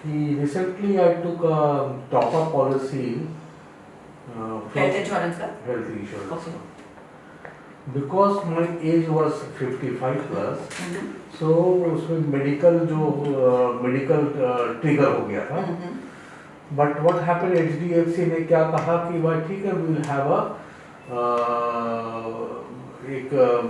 कि recently I took a top up policy health insurance का। Health insurance Okay. Because my age was 55 plus, so उसमें मेडिकल ट्रिगर हो गया था। बट व्हाट हैपेंड, HDFC ने क्या कहा कि भाई ठीक है, वी विल हैव अ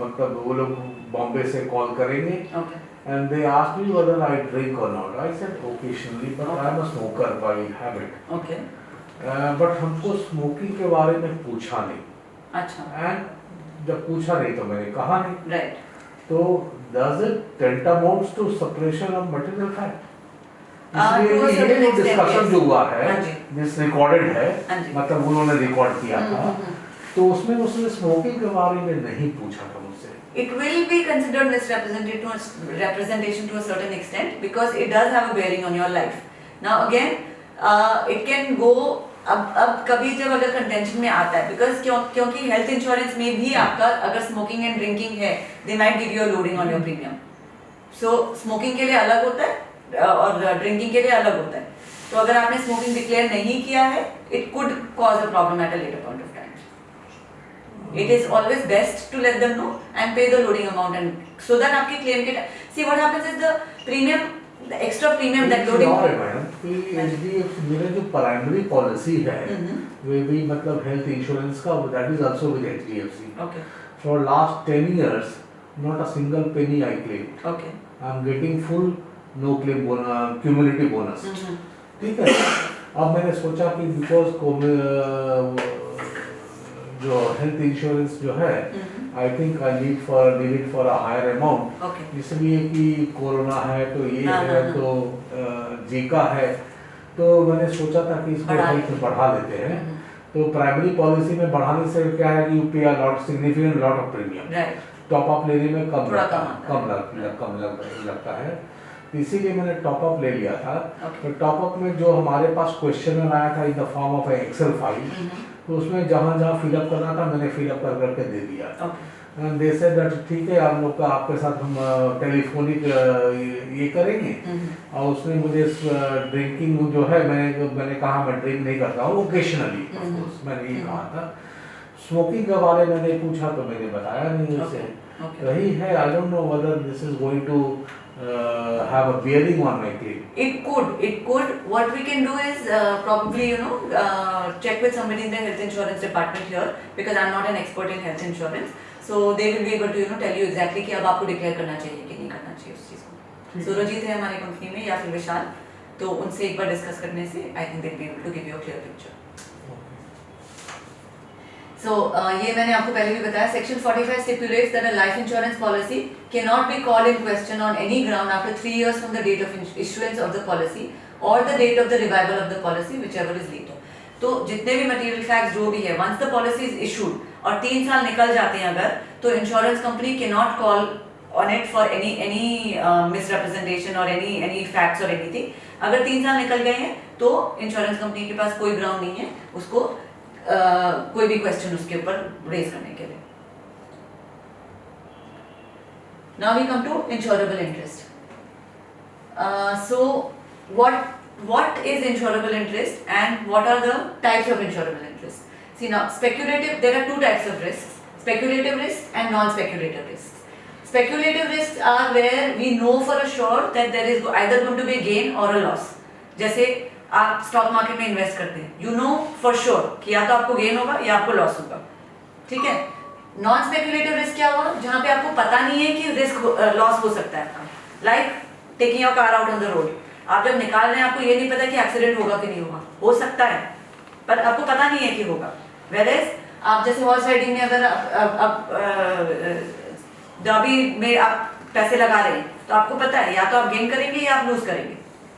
मतलब वो लोग बॉम्बे से कॉल करेंगे Okay. and they asked me whether I drink or not. I said occasionally, but I am a smoker by habit. Okay. But हमको स्मोकिंग के बारे में पूछा नहीं, अच्छा, and जब पूछा नहीं तो मैंने कहा नहीं। राइट। तो does it tantamount to suppression of material fact? To a इसलिए ये certain जो extent, डिस्कशन yes. जो हुआ है, हाँ जी। जिस रिकॉर्डेड है, हाँ जी। मतलब उन्होंने रिकॉर्ड किया था, तो उसमें उसने स्मोकिंग के बारे में नहीं पूछा था मुझसे। It will be considered misrepresentation to a certain extent because it does have a bearing on your life. Now again, it can go अब कभी जब अगर कंटेंशन में आता है, बिकॉज क्योंकि हेल्थ इंश्योरेंस में भी आपका अगर स्मोकिंग एंड ड्रिंकिंग है, they might give you a loading on your premium. So smoking के लिए अलग होता है और ड्रिंकिंग के लिए अलग होता है। तो अगर आपने स्मोकिंग डिक्लेयर नहीं किया है, it could cause a problem at a later point of time. It is always best to let them know and pay the loading amount, and so that आपकी claim के see what happens is the premium, the extra premium that loading madam कि HDFC मेरा जो primary policy है वे भी मतलब health insurance का, that is also with HDFC। okay for last 10 years not a single penny I claim. okay I am getting full no claim bonus, cumulative bonus। ठीक है। अब मैंने सोचा कि बिकॉज जो हेल्थ इंश्योरेंस जो है, I think I need it for a higher amount, okay इसलिए कि कोरोना है तो ये है तो जीका है, तो मैंने सोचा था कि इसको हेल्थ बढ़ा लेते हैं। तो प्राइमरी पॉलिसी में बढ़ाने से क्या है कि यू पे a lot significant lot of premium, right top up लेने में थोड़ा कम लगता है, इसीलिए मैंने टॉप अप ले लिया था। Okay. तो टॉप अप में जो हमारे पास क्वेश्चन आया था in the form of Excel file, तो उसमें जहाँ फिलअप करना था मैंने फिलअप कर करके दे दिया। okay दे से दैट ठीक है, आप लोग का आपके साथ हम टेलीफोनिक ये करेंगे। और उसने मुझे ड्रिंकिंग जो है, मैंने कहा मैं ड्रिंक नहीं करता हूँ, ओकेशनली मैंने ये कहा था। स्मोकिंग के बारे में नहीं पूछा तो मैंने बताया नहीं उसे। okay वही है, I don't know whether this is going to have a bearing on my claim. It could. What we can do is probably check with somebody in the health insurance department here because I'm not an expert in health insurance. So they will be able to tell you exactly कि अब आपको declare करना चाहिए कि नहीं करना चाहिए उस चीज़ को। सुरजीत है हमारी कंपनी में या फिर विशाल, तो उनसे एक बार डिस्कस करने से I think they will be able to give you a clear picture. So ये मैंने आपको पहले भी बताया, section 45 stipulates that a life insurance policy cannot be called in question on any ground after 3 years from the date of issuance of the policy or the date of the revival of the policy, whichever is later. तो जितने भी material facts जो भी है, once the policy is issued और 3 साल निकल जाते हैं अगर, तो insurance company can not call on it for any misrepresentation और एनी फैक्ट्स और एनीथिंग। अगर 3 साल निकल गए हैं तो इंश्योरेंस कंपनी के पास कोई ग्राउंड नहीं है उसको कोई भी क्वेश्चन उसके ऊपर रेज करने के लिए। Now we come to insurable interest. So what is insurable interest and what are the types of insurable interest? See now, there are 2 types of risks: speculative risks and non-speculative risks. Speculative risks are where we know for a sure that there is either going to be a gain or a loss. जैसे आप stock market में invest करते हैं, you know for sure कि या तो आपको gain होगा या आपको लॉस होगा, ठीक है। नॉन स्पेकुलेटिव रिस्क क्या हुआ, जहां पे आपको पता नहीं है कि रिस्क लॉस हो सकता है आपका, like taking your car out on the road. आप जब निकाल रहे हैं आपको ये नहीं पता कि एक्सीडेंट होगा कि नहीं होगा, हो सकता है पर आपको पता नहीं है कि होगा। वेयरएज आप जैसे हॉर्स राइडिंग में अगर डर्बी में आप पैसे लगा रहे हैं तो आपको पता है या तो आप गेन करेंगे या आप लूज करेंगे,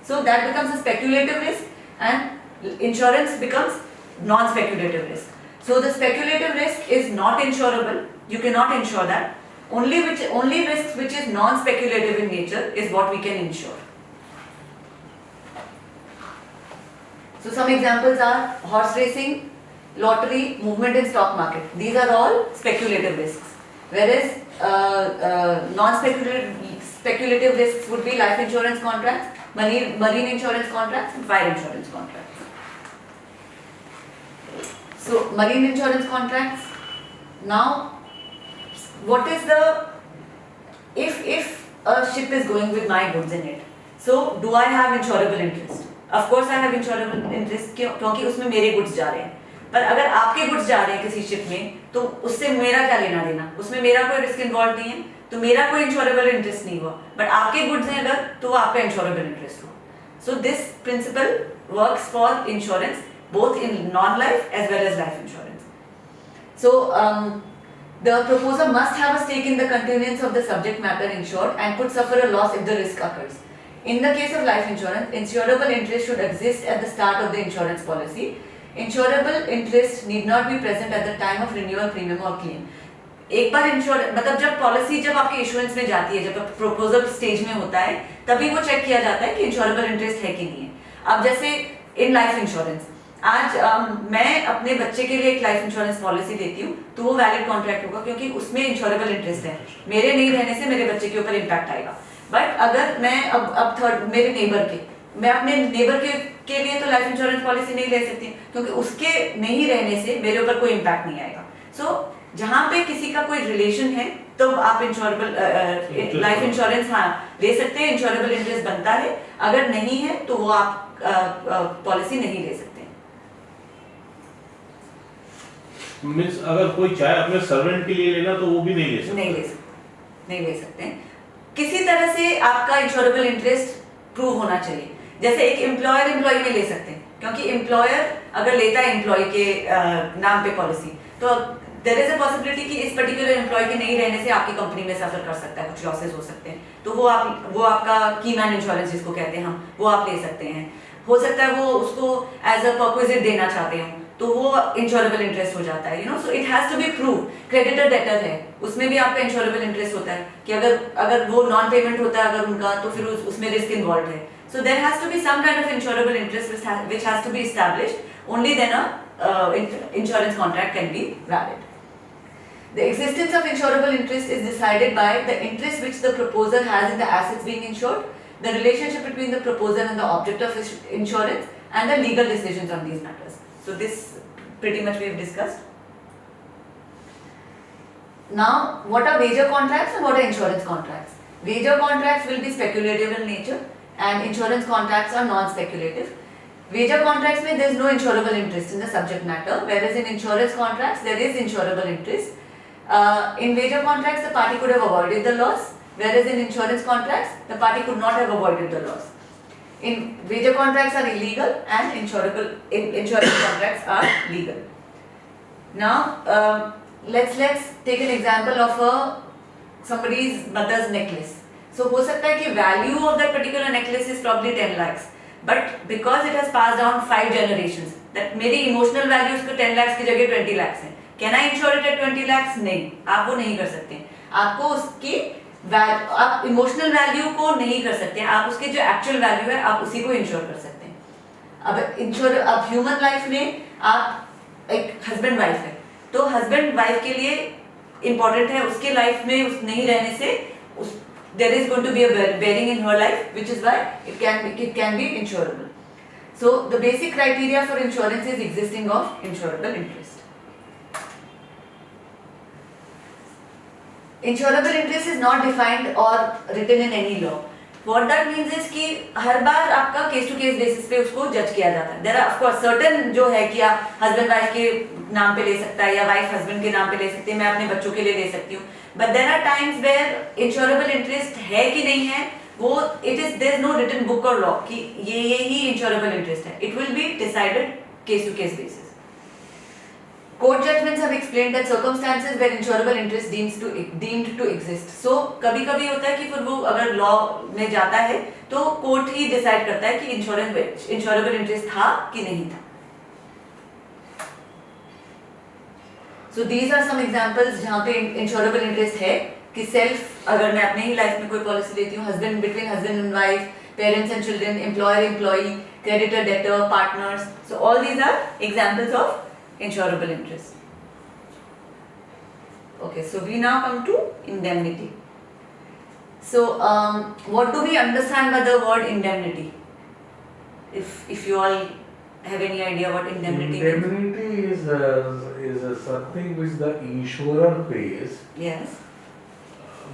so that becomes a speculative risk and insurance becomes non speculative risk. So the speculative risk is not insurable. You cannot insure that. Only risks which is non-speculative in nature is what we can insure. So some examples are horse racing, lottery, movement in stock market. These are all speculative risks. Whereas non-speculative risks would be life insurance contracts, marine insurance contracts, and fire insurance contracts. So marine insurance contracts. Now, what is the if a ship is going with my goods in it, so do I have insurable interest? Of course I have insurable interest क्योंकि उसमें मेरे goods जा रहे हैं। पर अगर आपके goods जा रहे हैं किसी ship में तो उससे मेरा क्या लेना देना, उसमें मेरा कोई risk involved नहीं है तो मेरा कोई insurable interest नहीं हुआ, but आपके goods हैं अगर तो आपका insurable interest हुआ। So this principle works for insurance both in non-life as well as life insurance. So the proposer must have a stake in the continuance of the subject matter insured and could suffer a loss if the risk occurs. In the case of life insurance, insurable interest should exist at the start of the insurance policy. Insurable interest need not be present at the time of renewal premium or claim. एक बार मतलब जब policy जब आपके issuance में जाती है, जब proposal stage में होता है तभी वो चेक किया जाता है कि इंश्योरेबल इंटरेस्ट है कि नहीं है। अब जैसे इन लाइफ इंश्योरेंस, आज मैं अपने बच्चे के लिए एक लाइफ इंश्योरेंस पॉलिसी लेती हूँ तो वो वैलिड कॉन्ट्रैक्ट होगा क्योंकि उसमें इंश्योरेबल इंटरेस्ट है, मेरे नहीं रहने से मेरे बच्चे के ऊपर इम्पैक्ट आएगा। बट अगर मैं अब थर्ड मेरे नेबर के, मैं अपने नेबर के लिए तो लाइफ इंश्योरेंस पॉलिसी नहीं ले सकती क्योंकि उसके नहीं रहने से मेरे ऊपर कोई इम्पैक्ट नहीं आएगा। सो जहाँ पे किसी का कोई रिलेशन है तो आप इंश्योरेबल लाइफ इंश्योरेंस हाँ ले सकते हैं, इंश्योरेबल इंटरेस्ट बनता है। अगर नहीं है तो वो आप पॉलिसी नहीं ले सकते। मींस अगर कोई चाहे अपने सर्वेंट के लिए लेना तो वो भी नहीं ले सकते। नहीं ले सकते। किसी तरह से आपका इंश्योरेबल इंटरेस्ट प्रूव होना चाहिए। जैसे एक एम्प्लॉयर एम्प्लॉय में ले सकते हैं क्योंकि एम्प्लॉयर अगर लेता है एम्प्लॉय के नाम पे पॉलिसी तो देयर इज अ पॉसिबिलिटी कि इस पर्टिकुलर एम्प्लॉय के नहीं रहने से आपकी कंपनी में सफर कर सकता है, कुछ लॉसेस हो सकते हैं, तो वो आपका की मैन इंश्योरेंस जिसको कहते हैं हम, वो आप ले सकते हैं। हो सकता है वो उसको एज अ परक्विजिट देना चाहते हो तो वो इंश्योरेबल इंटरेस्ट हो जाता है, you know. So it has to be prove. Creditor debtor है, उसमें भी आपका इंश्योरेबल इंटरेस्ट होता है कि अगर वो नॉन पेमेंट होता है अगर उनका तो फिर उसमें रिस्क इन्वॉल्व है। So there has to be some kind of insurable interest which has to be established, only then a insurance contract can be valid. The existence of insurable interest is decided by the interest which the proposer has in the assets being insured, the relationship between the proposer and the object of insurance, and the legal decisions on these matters. So this pretty much we have discussed. Now, what are wager contracts and what are insurance contracts? Wager contracts will be speculative in nature and insurance contracts are non-speculative. Wager contracts में there is no insurable interest in the subject matter, whereas in insurance contracts there is insurable interest. In wager contracts the party could have avoided the loss, whereas in insurance contracts the party could not have avoided the loss. In wager contracts are illegal and insurance contracts are legal. Now let's take an example of somebody's mother's necklace. So हो सकता है कि value of that particular necklace is probably 10 lakhs, but because it has passed down 5 generations, that मेरी emotional value उसको 10 लाख की जगह 20 लाख है, can I ensure it at 20 lakh? नहीं, आप वो नहीं कर सकते। आपको उसकी आप इमोशनल वैल्यू को नहीं कर सकते, आप उसके जो एक्चुअल वैल्यू है आप उसी को इंश्योर कर सकते हैं। अब ह्यूमन लाइफ में आप एक हस्बैंड वाइफ है, तो हस्बैंड वाइफ के लिए इंपॉर्टेंट है, उसके लाइफ में उस नहीं रहने से there is going to be a bearing in her life, which is why it can be insurable. So the basic criteria for insurance is existing of insurable interest. Insurable interest is not defined or written in any law. What that means is कि हर बार आपका case to case basis पे उसको जज किया जाता है। There are of course certain जो है कि आप हस्बैंड वाइफ के नाम पे ले सकता है या वाइफ हस्बैंड के नाम पे ले सकती है, मैं अपने बच्चों के लिए ले सकती हूँ, but there are times where insurable interest है कि नहीं है, वो there is no written book और लॉ कि ये ही इंश्योरेबल इंटरेस्ट है। It will be decided case to case basis. Court judgments have explained that circumstances where insurable interest deemed to exist. So कभी-कभी होता है कि फिर वो अगर लॉ में जाता है तो कोर्ट ही डिसाइड करता है कि इंश्योरेबल इंटरेस्ट था कि नहीं था। So these are some examples जहाँ पे इंश्योरेबल इंटरेस्ट है कि सेल्फ, अगर मैं अपने ही लाइफ में कोई पॉलिसी लेती हूँ, husband between husband and wife, parents and children, employer employee, creditor debtor, partners, so all these are examples of insurable interest. Okay, so we now come to indemnity. So what do we understand by the word indemnity? If you all have any idea what indemnity means? Indemnity is something which the insurer pays Yes,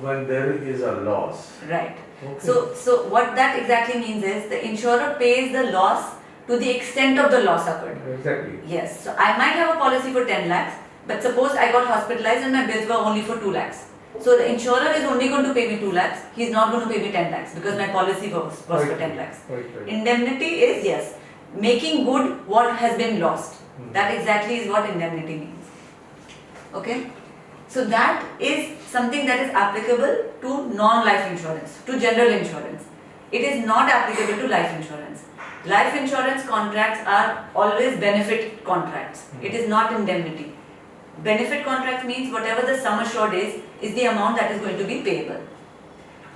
when there is a loss. right. Okay. So what that exactly means is the insurer pays the loss to the extent of the loss occurred. Exactly. Yes, so I might have a policy for 10 lakhs, but suppose I got hospitalized and my bills were only for 2 lakhs. So the insurer is only going to pay me 2 lakhs, he is not going to pay me 10 lakhs because my policy was for 10 lakhs. Right. Indemnity is, yes, making good what has been lost. That exactly is what indemnity means. Okay? So that is something that is applicable to non-life insurance, to general insurance. It is not applicable to life insurance. Life insurance contracts are always benefit contracts. It is not indemnity. Benefit contracts means whatever the sum assured is the amount that is going to be payable.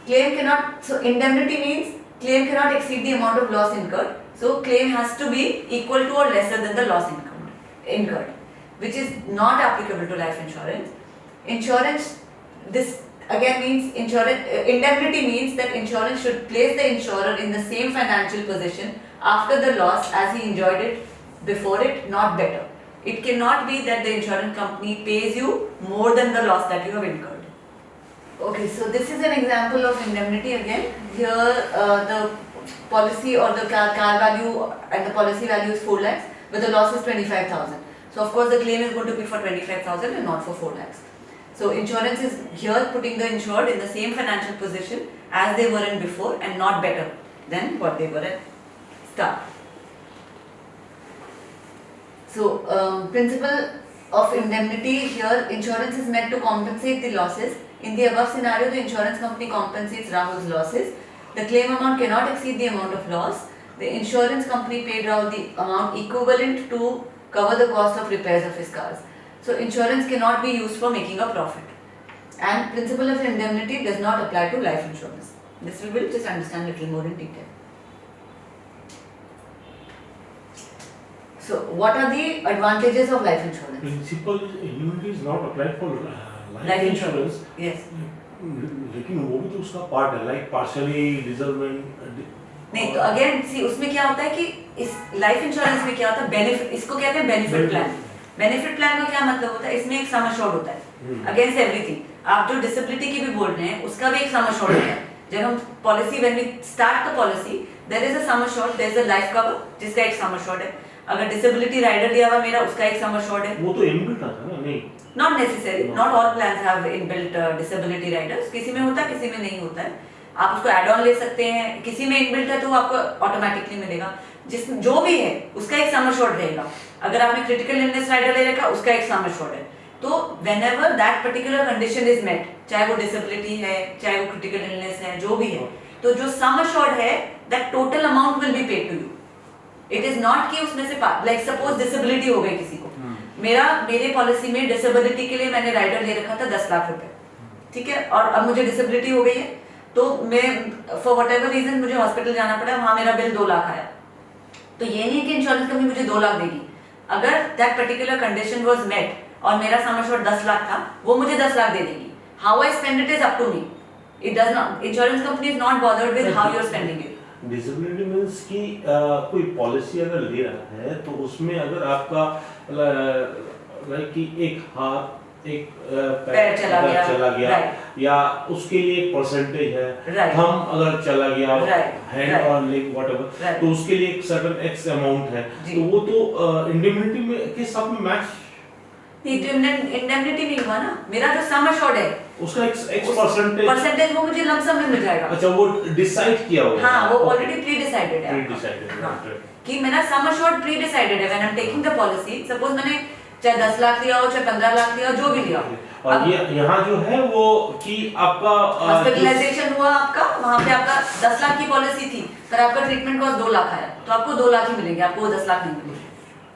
Claim cannot, so indemnity means claim cannot exceed the amount of loss incurred. So claim has to be equal to or lesser than the loss incurred, which is not applicable to life insurance. Insurance, this again means indemnity means that insurance should place the insurer in the same financial position after the loss as he enjoyed it before it, not better. It cannot be that the insurance company pays you more than the loss that you have incurred. Okay, so this is an example of indemnity again. Here the policy or the car value and the policy value is 4 lakhs, but the loss is 25,000. So of course the claim is going to be for 25,000 and not for 4 lakhs. So insurance is here putting the insured in the same financial position as they were in before and not better than what they were at start. So principle of indemnity here, insurance is meant to compensate the losses. In the above scenario, the insurance company compensates Rahul's losses. The claim amount cannot exceed the amount of loss. The insurance company paid Rahul the amount equivalent to cover the cost of repairs of his cars. So insurance cannot be used for making a profit. And principle of indemnity does not apply to life insurance. This we will just understand a little more in detail. So what are the advantages of life insurance? Principal immunity is not applied for life insurance. Yes. लेकिन वो भी तो उसका part है, like partially रिजर्वमेंट। नहीं तो again सी उसमें क्या होता है कि इस लाइफ इंश्योरेंस में क्या होता है, बेनिफिट, इसको कहते हैं बेनिफिट प्लान। बेनिफिट प्लान का क्या मतलब होता है, इसमें एक सम अश्योर्ड होता है अगेंस्ट एवरीथिंग। आप जो डिसेबिलिटी की भी बोल रहे हैं उसका भी एक सम अश्योर्ड होता है। जब हम policy, when we start the policy, there is a sum assured, there is a life cover जिसका एक सम अश्योर्ड है। अगर डिसेबिलिटी राइडर दिया हुआ मेरा, उसका एक सम अश्योर्ड है। वो तो इनबिल्ट था ना? नहीं, not necessary, not all plans have inbuilt disability Riders. किसी में होता है, किसी में नहीं होता है। आप उसको एड ऑन ले सकते हैं, किसी में इनबिल्ट है तो वो आपको ऑटोमेटिकली मिलेगा। जिस जो भी है उसका एक सम अश्योर्ड रहेगा। अगर आपने क्रिटिकल इलनेस राइडर ले रखा, उसका एक सम अश्योर्ड है। तो whenever that particular condition is met, चाहे वो डिसेबिलिटी है, चाहे वो क्रिटिकल इलनेस है, जो भी है, तो जो सम अश्योर्ड है, that total amount will be paid to you. It is not कि उसमें से लाइक सपोज डिसेबिलिटी हो गई किसी को, मेरे पॉलिसी में डिसेबिलिटी के लिए मैंने राइडर ले रखा था 10 लाख रुपए, ठीक है, और अब मुझे डिसेबिलिटी हो गई है तो मैं फॉर वट एवर रीजन मुझे हॉस्पिटल जाना पड़ा, वहां मेरा बिल 2 लाख आया, तो ये नहीं कि इंश्योरेंस कंपनी मुझे 2 लाख देगी। अगर that particular condition was met और मेरा सम एश्योर्ड 10 लाख था, वो मुझे 10 लाख दे देगी। How I spend it is up to me, it does not, insurance company is not bothered with how you are spending it. Disability means कि कोई policy अगर ले रहा है तो उसमें अगर आपका लाइक कि एक हाथ एक पैर चला गया या उसके लिए एक परसेंटेज है, थंब अगर चला गया, हैंड और लेग व्हाटएवर, तो उसके लिए एक सर्टेन एक्स अमाउंट है, तो वो तो इंडेमनिटी में के साथ में मैच इंडेमनिटी नहीं हुआ ना, मेरा जो सम एश्योर्ड है उसका एक परसेंटेज वो मुझे लमसम में मिल जाएगा। अच्छा, वो डिसाइड किया हुआ, हाँ, वो ऑलरेडी प्री डिसाइडेड है, कि मेरा सम एश्योर्ड प्री डिसाइडेड है। When I am taking the policy, suppose मैंने चाहे 10 लाख लिया हो, चाहे 15 लाख लिया हो, जो भी लिया हो, और ये यहाँ जो है वो कि आपका हॉस्पिटलाइजेशन हुआ आपका, वहाँ पे आपका 10 लाख की पॉलिसी थी, पर आपका ट्रीटमेंट कॉस्ट 2 लाख आया, तो आपको 2 लाख ही मिलेंगे, आपको 10 लाख नहीं मिलेंगे।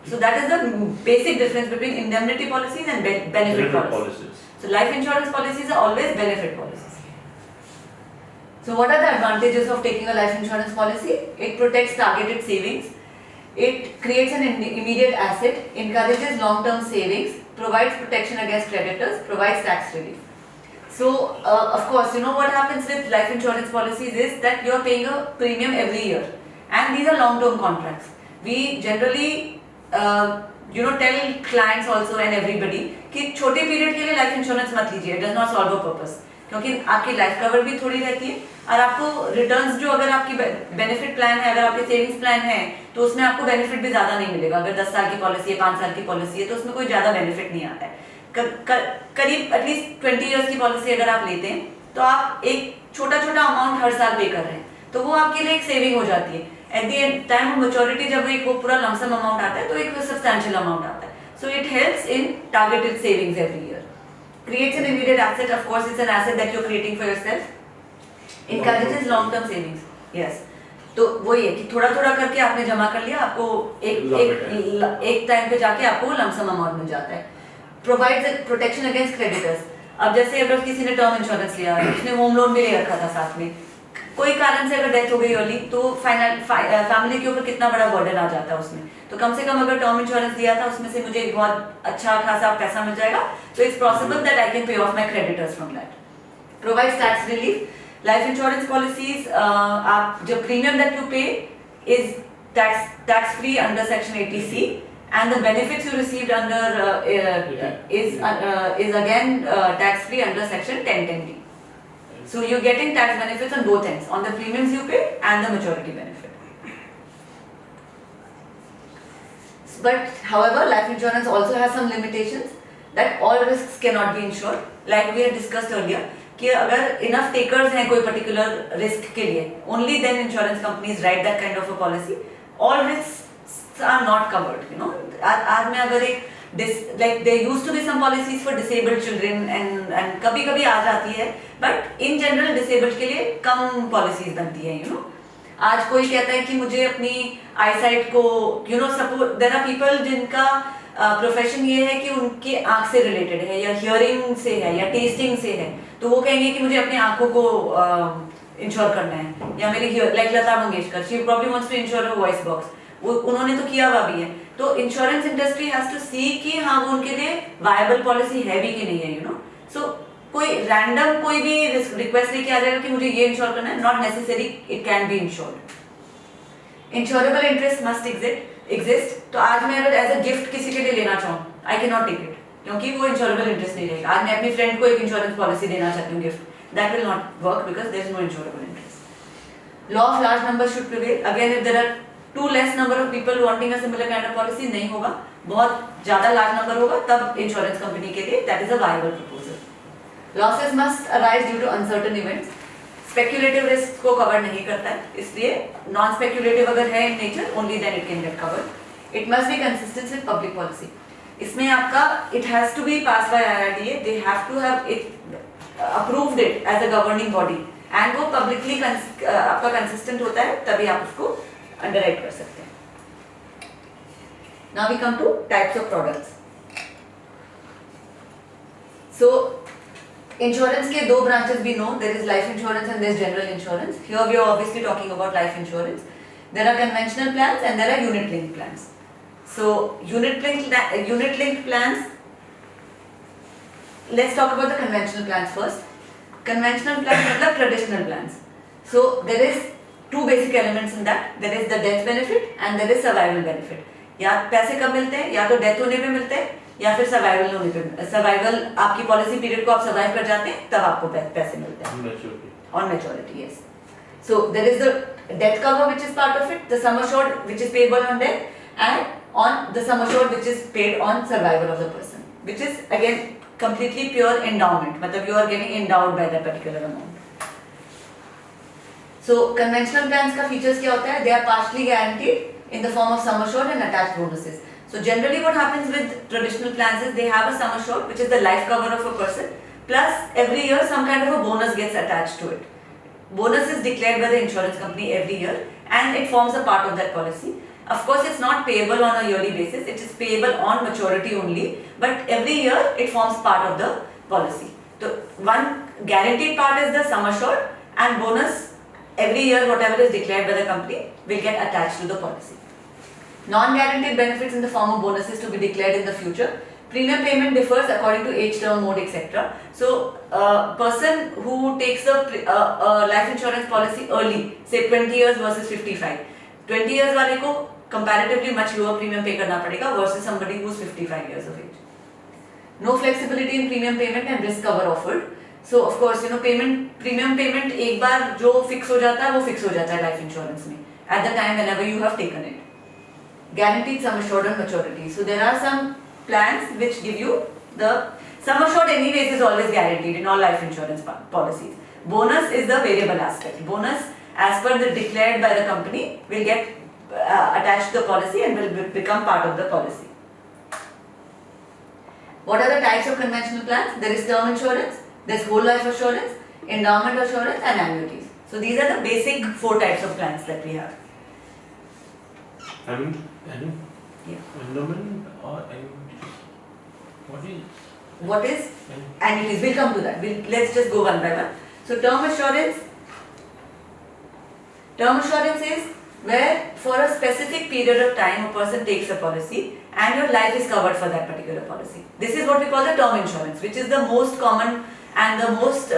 So that is the basic difference between indemnity policies and benefit policies. So life insurance policies are always benefit policies. So what are the advantages of taking a life insurance policy? It protects targeted savings. It creates an immediate asset, encourages long-term savings, provides protection against creditors, provides tax relief. So of course, you know what happens with life insurance policies is that you are paying a premium every year, and these are long-term contracts. We generally tell clients also and everybody कि छोटे period के लिए life insurance मत लीजिए, it does not solve a purpose, क्योंकि आपकी life cover भी थोड़ी रहती है और आपको रिटर्न्स जो अगर आपकी बेनिफिट प्लान है, अगर आपके सेविंग्स प्लान है, तो उसमें आपको बेनिफिट भी ज्यादा नहीं मिलेगा। अगर 10 साल की पॉलिसी है, 5 साल की पॉलिसी है, तो उसमें कोई ज्यादा बेनिफिट नहीं आता है। करीब एटलीस्ट 20 ईयर्स की पॉलिसी अगर आप लेते हैं तो आप एक छोटा छोटा अमाउंट हर साल पे कर रहे हैं, तो वो आपके लिए एक सेविंग हो जाती है। At the time of maturity जब एक वो पूरा लमसम अमाउंट आता है, तो एक सब्सटैंशियल अमाउंट आता है। So it helps in targeted savings every year, creates an immediate asset. Of course, it's an asset that you're creating for yourself. Encourages long term savings. Yes. तो वही है कि थोड़ा थोड़ा करके आपने जमा कर लिया, आपको एक टाइम पे जाके आपको लमसम अमाउंट मिल जाता है। Provides protection against creditors. अब जैसे अगर किसी ने टर्म इंश्योरेंस लिया, उसने होम लोन भी ले रखा था साथ में, कोई कारण से अगर डेथ हो गई अर्ली, तो फैमिली के ऊपर कितना बड़ा बर्डन आ जाता है उसमें। तो कम से कम अगर टर्म इंश्योरेंस लिया था, उसमें से मुझे एक बहुत अच्छा खासा पैसा मिल जाएगा, तो it's possible that I can pay of my creditors from that. Provides tax relief. Life insurance policies, आप जो प्रीमियम दैट यू पे is tax free under section 80C, and the benefits you received under is again tax free under section 1010D. So you're getting tax benefits on both ends, on the premiums you pay and the maturity benefit. But however, life insurance also has some limitations, that all risks cannot be insured. Like we had discussed earlier, कि अगर enough takers हैं कोई particular risk के लिए, only then insurance companies write that kind of a policy. All risks are not covered, you know. आज में अगर एक like there used to be some policies for disabled children and कभी-कभी आ जाती है, but in general disabled के लिए कम policies बनती हैं, you know. आज कोई कहता है कि मुझे अपनी eyesight को, you know, suppose there are people जिनका प्रोफेशन ये है कि उनके आँख से रिलेटेड है या हियरिंग से है या टेस्टिंग से है, तो वो कहेंगे कि मुझे अपनी आँखों को इंश्योर करना है, या मेरी like Lata Mangeshkar, she probably wants to insure her voice box, वो उन्होंने तो किया हुआ भी है। तो insurance industry has to see कि हाँ वो उनके लिए वायबल पॉलिसी है भी कि नहीं है, यू नो। सो कोई रैंडम कोई भी रिक्वेस्ट लेके आ जाएगा कि मुझे ये इंश्योर करना है, not necessary it can be insured. Insurable interest must exist. तो आज मैं अगर एज अ गिफ्ट किसी के लिए लेना चाहूँ, I can not take it, क्योंकि वो इंश्योरेबल इंटरेस्ट नहीं रहेगा। आज मैं अपनी फ्रेंड को एक इंश्योरेंस पॉलिसी देना चाहती हूँ gift, that will not work because there is no insurable interest. Law of large number should prevail. Again if there are too less number of people wanting a similar kind of policy, नहीं होगा, बहुत ज्यादा large number होगा, तब insurance company के लिए that is a viable proposal. Losses must arise due to uncertain events. Speculative risk को cover नहीं करता है, इसलिए नॉन स्पेक्युलेटिव अगर है in nature, only then it can get covered. It must be consistent with public policy. इसमें आपका it has to be pass by IRDA, they have to have it approved it as a governing body, and वो publicly आपका consistent होता है, तभी आप उसको underwrite कर सकते हैं। Now we come to types of products. So insurance के दो branches we know, there is life insurance and there is general insurance. Here we are obviously talking about life insurance. There are conventional plans and there are unit linked plans. So unit linked plans, let's talk about the conventional plans first. Conventional plans मतलब traditional plans. So there is two basic elements in that. There is the death benefit and there is survival benefit. या पैसे कब मिलते हैं, या तो death होने पे मिलते हैं या फिर सर्वाइवल होने पे, सर्वाइवल आपकी पॉलिसी पीरियड को आप सर्वाइव कर जाते हैं तब आपको पैसे मिलते हैं on maturity. Yes. So there is the death cover which is part of it, the sum assured which is payable on death and on the sum assured which is paid on survival of the person, which is again completely pure endowment, मतलब you are getting endowed by that particular amount. So conventional plans का features क्या होता है, they are partially guaranteed in the form of sum assured and attached bonuses. So generally what happens with traditional plans is they have a sum assured which is the life cover of a person, plus every year some kind of a bonus gets attached to it. Bonus is declared by the insurance company every year and it forms a part of that policy. Of course, it's not payable on a yearly basis, it is payable on maturity only, but every year it forms part of the policy. So one guaranteed part is the sum assured and bonus every year whatever is declared by the company will get attached to the policy. Non-guaranteed benefits in the form of bonuses to be declared in the future. Premium payment differs according to age, term, mode, etc. So person who takes a life insurance policy early, say 20 years versus 55, 20 years वाले को comparatively much lower premium pay करना पड़ेगा versus somebody who's 55 years of age. No flexibility in premium payment and risk cover offered. So of course you know premium payment एक बार जो fix हो जाता है वो fix हो जाता है life insurance में at the time whenever you have taken it. Guaranteed sum assured on maturity. So there are some plans which give you the sum assured anyways is always guaranteed in all life insurance policies. Bonus is the variable aspect. Bonus as per the declared by the company will get attached to the policy and will become part of the policy. What are the types of conventional plans? There is term insurance, there is whole life assurance, endowment assurance and annuities. So these are the basic 4 types of plans that we have. Endowment or annuities? What is annuities? We'll come to that. Let's just go one by one. So term assurance is where for a specific period of time a person takes a policy and your life is covered for that particular policy. This is what we call the term insurance, which is the most common and the most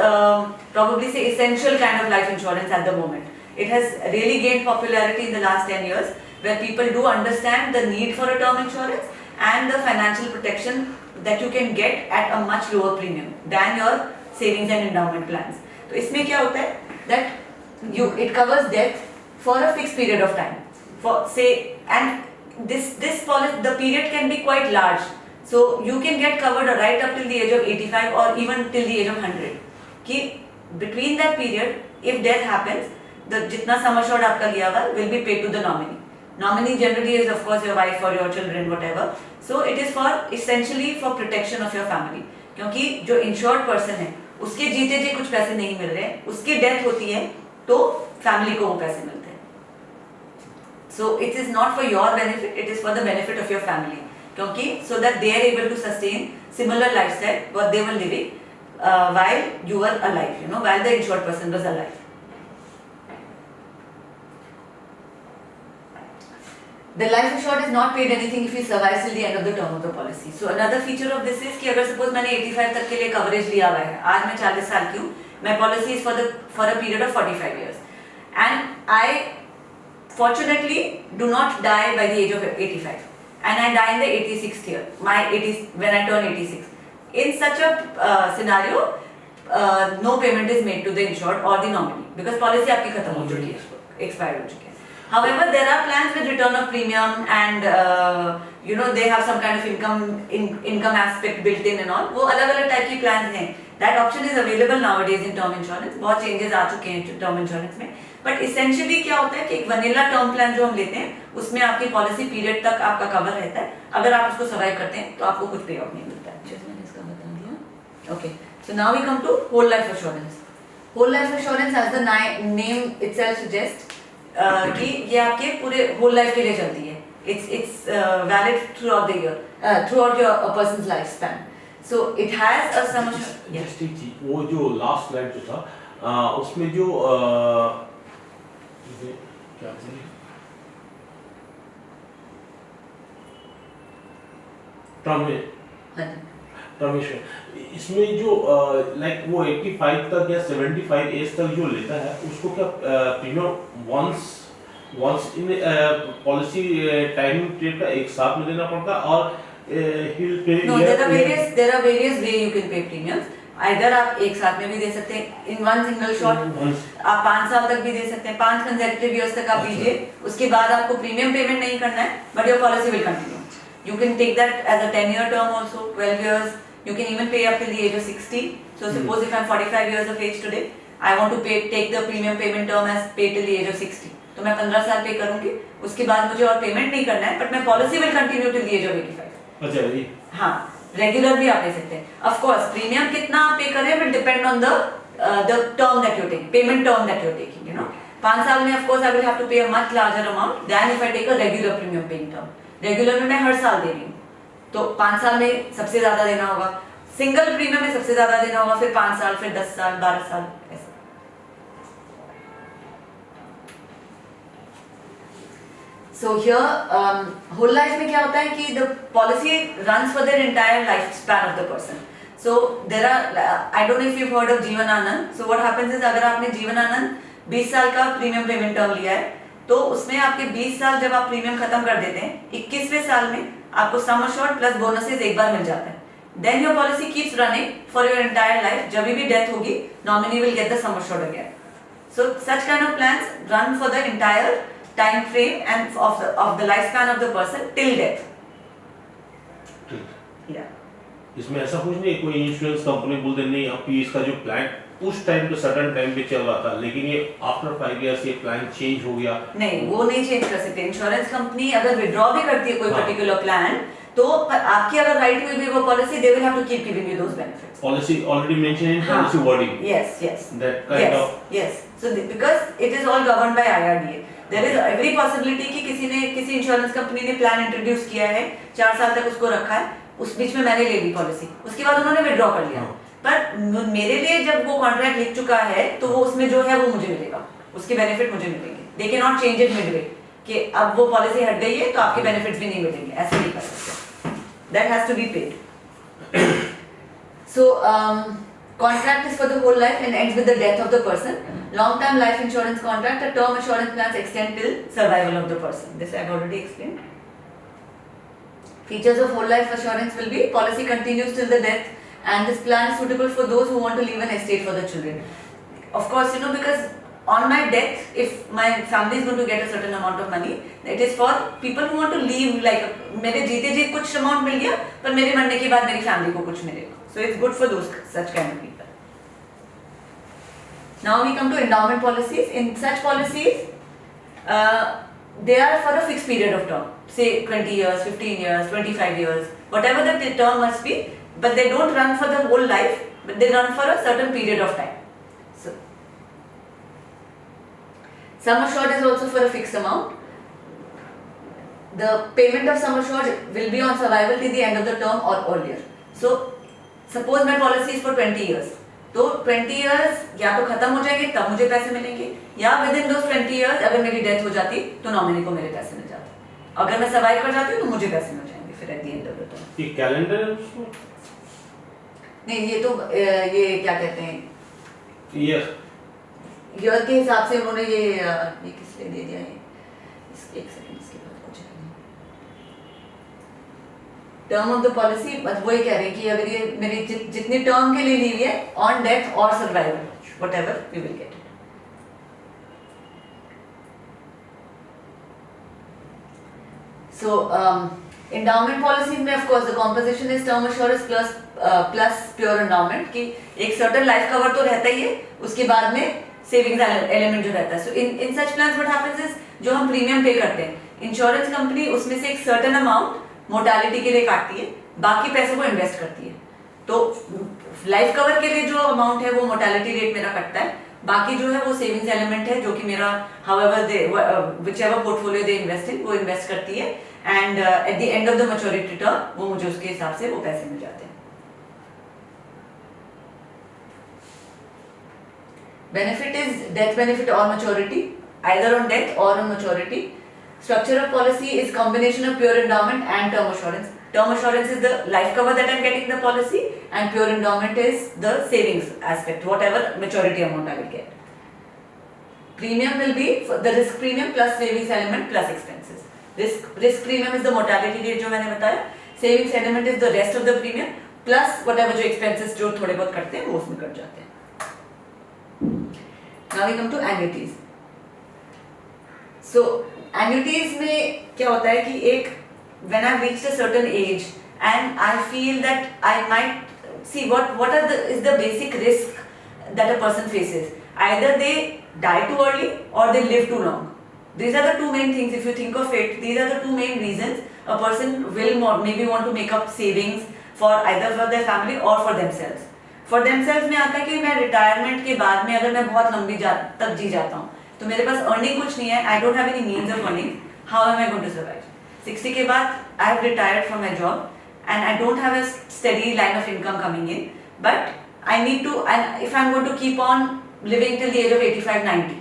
probably say essential kind of life insurance at the moment. It has really gained popularity in the last 10 years where people do understand the need for a term insurance and the financial protection that you can get at a much lower premium than your savings and endowment plans. तो इसमें क्या होता है that it covers death for a fixed period of time. For say, and this policy, the period can be quite large. So you can get covered right up till the age of 85 or even till the age of 100. कि between that period, if death happens, the जितना sum assured आपका लिया हुआ will be paid to the nominee. Nominee generally is of course your wife or your children, whatever. So it is for essentially for protection of your family. क्योंकि जो insured person है, उसके जीते जी कुछ पैसे नहीं मिल रहे, उसकी death होती है, तो family को वो पैसे मिलते हैं. So it is not for your benefit, it is for the benefit of your family. क्योंकि so that they are able to sustain similar lifestyle what they were living while you were alive, you know, while the insured person was alive. The life assured is not paid anything if he survives till the end of the term of the policy. So another feature of this is कि अगर suppose मैंने 85 तक के लिए coverage लिया हुआ है, आज मैं 40 साल की हूँ, my policy is for a period of 45 years, and I fortunately do not die by the age of 85, and I die in the 86th year, when I turn 86. In such a scenario, no payment is made to the insured or the nominee because policy आपकी खत्म हो चुकी है, expired हो चुकी है. However, there are plans with return of premium and you know they have some kind of income aspect built in and all. वो अलग-अलग type की plans हैं. That option is available nowadays in term insurance. बहुत changes आ चुके हैं term insurance में. But essentially क्या होता है कि एक vanilla term plan जो हम लेते हैं, उसमें आपकी policy period तक आपका cover रहता है. अगर आप उसको survive करते हैं, तो आपको कुछ payout नहीं मिलता है. जैसे मैंने इसका बता दिया. Okay. So now we come to whole life assurance. Whole life assurance, as the name itself suggests, कि ये आपके पूरे whole life के लिए चलती है. It's valid throughout the year, throughout your a person's lifespan. So it has a sum assured. Yes. ठीक थी वो जो लास्ट स्लाइड जो था उसमें जो क्या बोले रमेश इसमें जो लाइक वो 85 तक या 75 एज तक जो लेता है उसको क्या premium once in policy time period का एक साथ में देना पड़ता है और he'll pay No, there are various way you can pay premiums. Either आप एक साथ में भी दे सकते हैं in one single shot, आप 5 साल तक भी दे सकते हैं, 5 consecutive years तक आप दीजिए, उसके बाद आपको प्रीमियम पेमेंट नहीं करना है, but your policy will continue. You can take that as a 10-year term also, 12 years. You can even pay up till the age of 60. So suppose if I'm 45 years of age today, I want to take the premium payment term as pay till the age of 60. तो मैं 15 साल पे करूँगी, उसके बाद मुझे और payment नहीं करना है, but my policy will continue till the age of 85. अच्छा जी हाँ, रेगुलर भी आप ले सकते हैं. Of course, प्रीमियम कितना आप पे करें will depend on the term that you're taking, payment term that you're taking. You know, 5 साल में of course I will have to pay a much larger amount than if I take a regular premium paying term. Regular में मैं हर साल दे रही हूँ, तो 5 साल में सबसे ज्यादा देना होगा, सिंगल प्रीमियम में सबसे ज्यादा देना होगा, फिर 5 साल, फिर 10 साल, 12 साल ऐसा. So here, whole life में क्या होता है कि the policy runs for their entire lifespan of the person. So there are, I don't know if you've heard of Jeevan Anand. So what happens is अगर आपने जीवन आनंद 20 साल का प्रीमियम पेमेंट टर्म लिया है, तो उसमें आपके 20 साल जब आप प्रीमियम खत्म कर देते हैं, 21वें साल में आपको सम अश्योर्ड प्लस बोनसेस एक बार मिल जाता है. Then your policy keeps running for your entire life. जब भी डेथ होगी, nominee will get the sum assured again. So such kind of plans run for the entire time frame and of the lifespan of the person till death. Yeah. इसमें ऐसा कुछ नहीं कोई insurance company बोल दे नहीं आपकी इसका जो प्लान उस टाइम पे सर्टेन टाइम पे चल रहा था लेकिन ये आफ्टर 5 इयर्स ये प्लान चेंज हो गया. नहीं, वो नहीं चेंज कर सकते. इंश्योरेंस कंपनी अगर विड्रॉ भी करती है कोई पर्टिकुलर प्लान, तो आपकी अगर राइट हुई भी वो policy, they will have to keep giving you those benefits. Policy already mention in policy wording. Yes. That kind of. Yes. So because it is all governed by IRDA, there is every possibility कि किसी insurance company ने plan introduce किया है, 4 साल तक उसको रखा है, उस बीच में मैंने ले ली पॉलिसी, उसके बाद उन्होंने विड्रॉ कर लिया. पर मेरे लिए जब वो कॉन्ट्रैक्ट लिख चुका है, तो वो उसमें जो है वो मुझे मिलेगा, उसके बेनिफिट मुझे मिलेंगे. They can not change it Midway कि अब वो पॉलिसी हट गई है तो आपके बेनिफिट्स भी नहीं मिलेंगे, ऐसे नहीं कर सकते. That has to be paid. So contract is for the whole life and ends with the death of the person. Long-term life insurance contract, the term assurance plans extend till survival of the person. This I have already explained. Features of whole life assurance will be policy continues till the death, and this plan is suitable for those who want to leave an estate for the children. Of course, you know, because on my death, if my family is going to get a certain amount of money, it is for people who want to leave, like मेरे जीते जी कुछ amount मिल गया, पर मेरे मरने के बाद मेरी family को कुछ मिलेगा. So it's good for those such kind of people. Now we come to endowment policies. In such policies, they are for a fixed period of term, say 20 years, 15 years, 25 years, whatever the term must be, but they don't run for the whole life, but they run for a certain period of time. So, sum assured is also for a fixed amount. The payment of sum assured will be on survival till the end of the term or earlier. So, suppose my policy is for 20 years, तो 20 years या तो खत्म हो जाएंगे तब मुझे पैसे मिलेंगे, या विद इन दोस 20 years अगर मेरी डेथ हो जाती तो नॉमिनी को मेरे पैसे मिल जाते. अगर मैं सर्वाइव कर जाती हूँ तो मुझे पैसे मिल जाएंगे फिर eight the end of the term. ये कैलेंडर नहीं, ये तो ये क्या कहते हैं, ईयर के हिसाब से उन्होंने ये किस लिए दे दिया है. एक सेकंड, इसके बाद कुछ है नहीं. टर्म ऑफ द पॉलिसी बस वही कह रहे हैं कि अगर ये मेरी जितनी टर्म के लिए ली हुई है, ऑन डेथ और survival, whatever we will get. So endowment policies में of course the composition is term assurance plus pure endowment कि एक certain life cover तो रहता ही है, उसके बाद में savings element जो रहता है. So in such plans what happens is जो हम प्रीमियम पे करते हैं, इंश्योरेंस कंपनी उसमें से एक certain amount मोर्टालिटी के लिए काटती है, बाकी पैसे को इन्वेस्ट करती है. तो लाइफ कवर के लिए जो अमाउंट है वो मोर्टालिटी रेट मेरा कटता है, बाकी जो है वो सेविंग्स एलिमेंट है जो कि मेरा however they whichever portfolio they invest in वो इन्वेस्ट करती है. And eight the end of the maturity term वो मुझे उसके हिसाब से वो पैसे मिल जाते हैं. Benefit is death benefit or maturity, either on death or on maturity. Structure of policy is combination of pure endowment and term assurance. Term assurance is the life cover that I'm getting in the policy, and pure endowment is the savings aspect, whatever maturity amount I will get. Premium will be for the risk premium plus savings element plus expenses. Risk premium is the mortality rate जो मैंने बताया. Savings element is the rest of the premium plus whatever जो expenses जो थोड़े बहुत कटते हैं वो उसमें कट जाते हैं. Now we come to annuities. So annuities में क्या होता है कि एक when I've reached a certain age and I feel that I might see what are is the basic risk that a person faces. Either they die too early or they live too long. These are the two main things. If you think of it, these are the two main reasons a person will maybe want to make up savings for either for their family or for themselves. For themselves में आता है कि मैं retirement के बाद में अगर मैं बहुत लंबी तक जी जाता हूँ तो मेरे पास अर्निंग कुछ नहीं है, I don't have any means of earning, how am I going to survive. 60 के बाद I have retired from my job and I don't have a steady line of income coming in, but I need to, and if I am going to keep on living till the age of 85-90,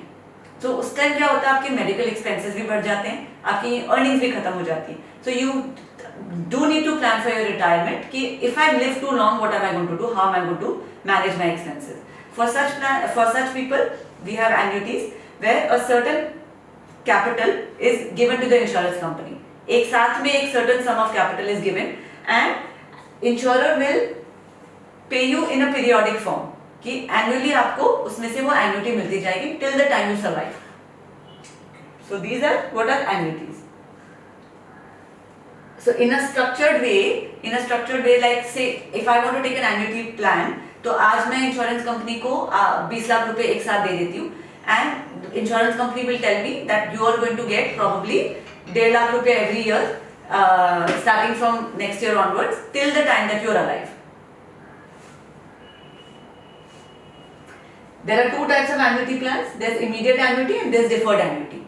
तो उस time क्या होता है आपके medical expenses भी बढ़ जाते हैं, आपकी अर्निंग्स भी खत्म हो जाती है. So you do need to plan for your retirement कि if I live too long what am I going to do, how am I going to manage my expenses. For such people we have annuities where a certain capital is given to the insurance company. एक साथ में एक certain sum of capital is given and insurer will pay you in a periodic form कि annually आपको उसमें से वो annuity मिलती जाएगी till the time you survive. So these are what are annuities. So in a structured way like say if I want to take an annuity plan तो आज मैं इंश्योरेंस कंपनी को 20 लाख रुपए एक साथ दे देती हूँ and insurance company will tell me that you are going to get probably 1.5 lakh रुपए every year starting from next year onwards till the time that you are alive. There are two types of annuity plans. There's immediate annuity and there's deferred annuity.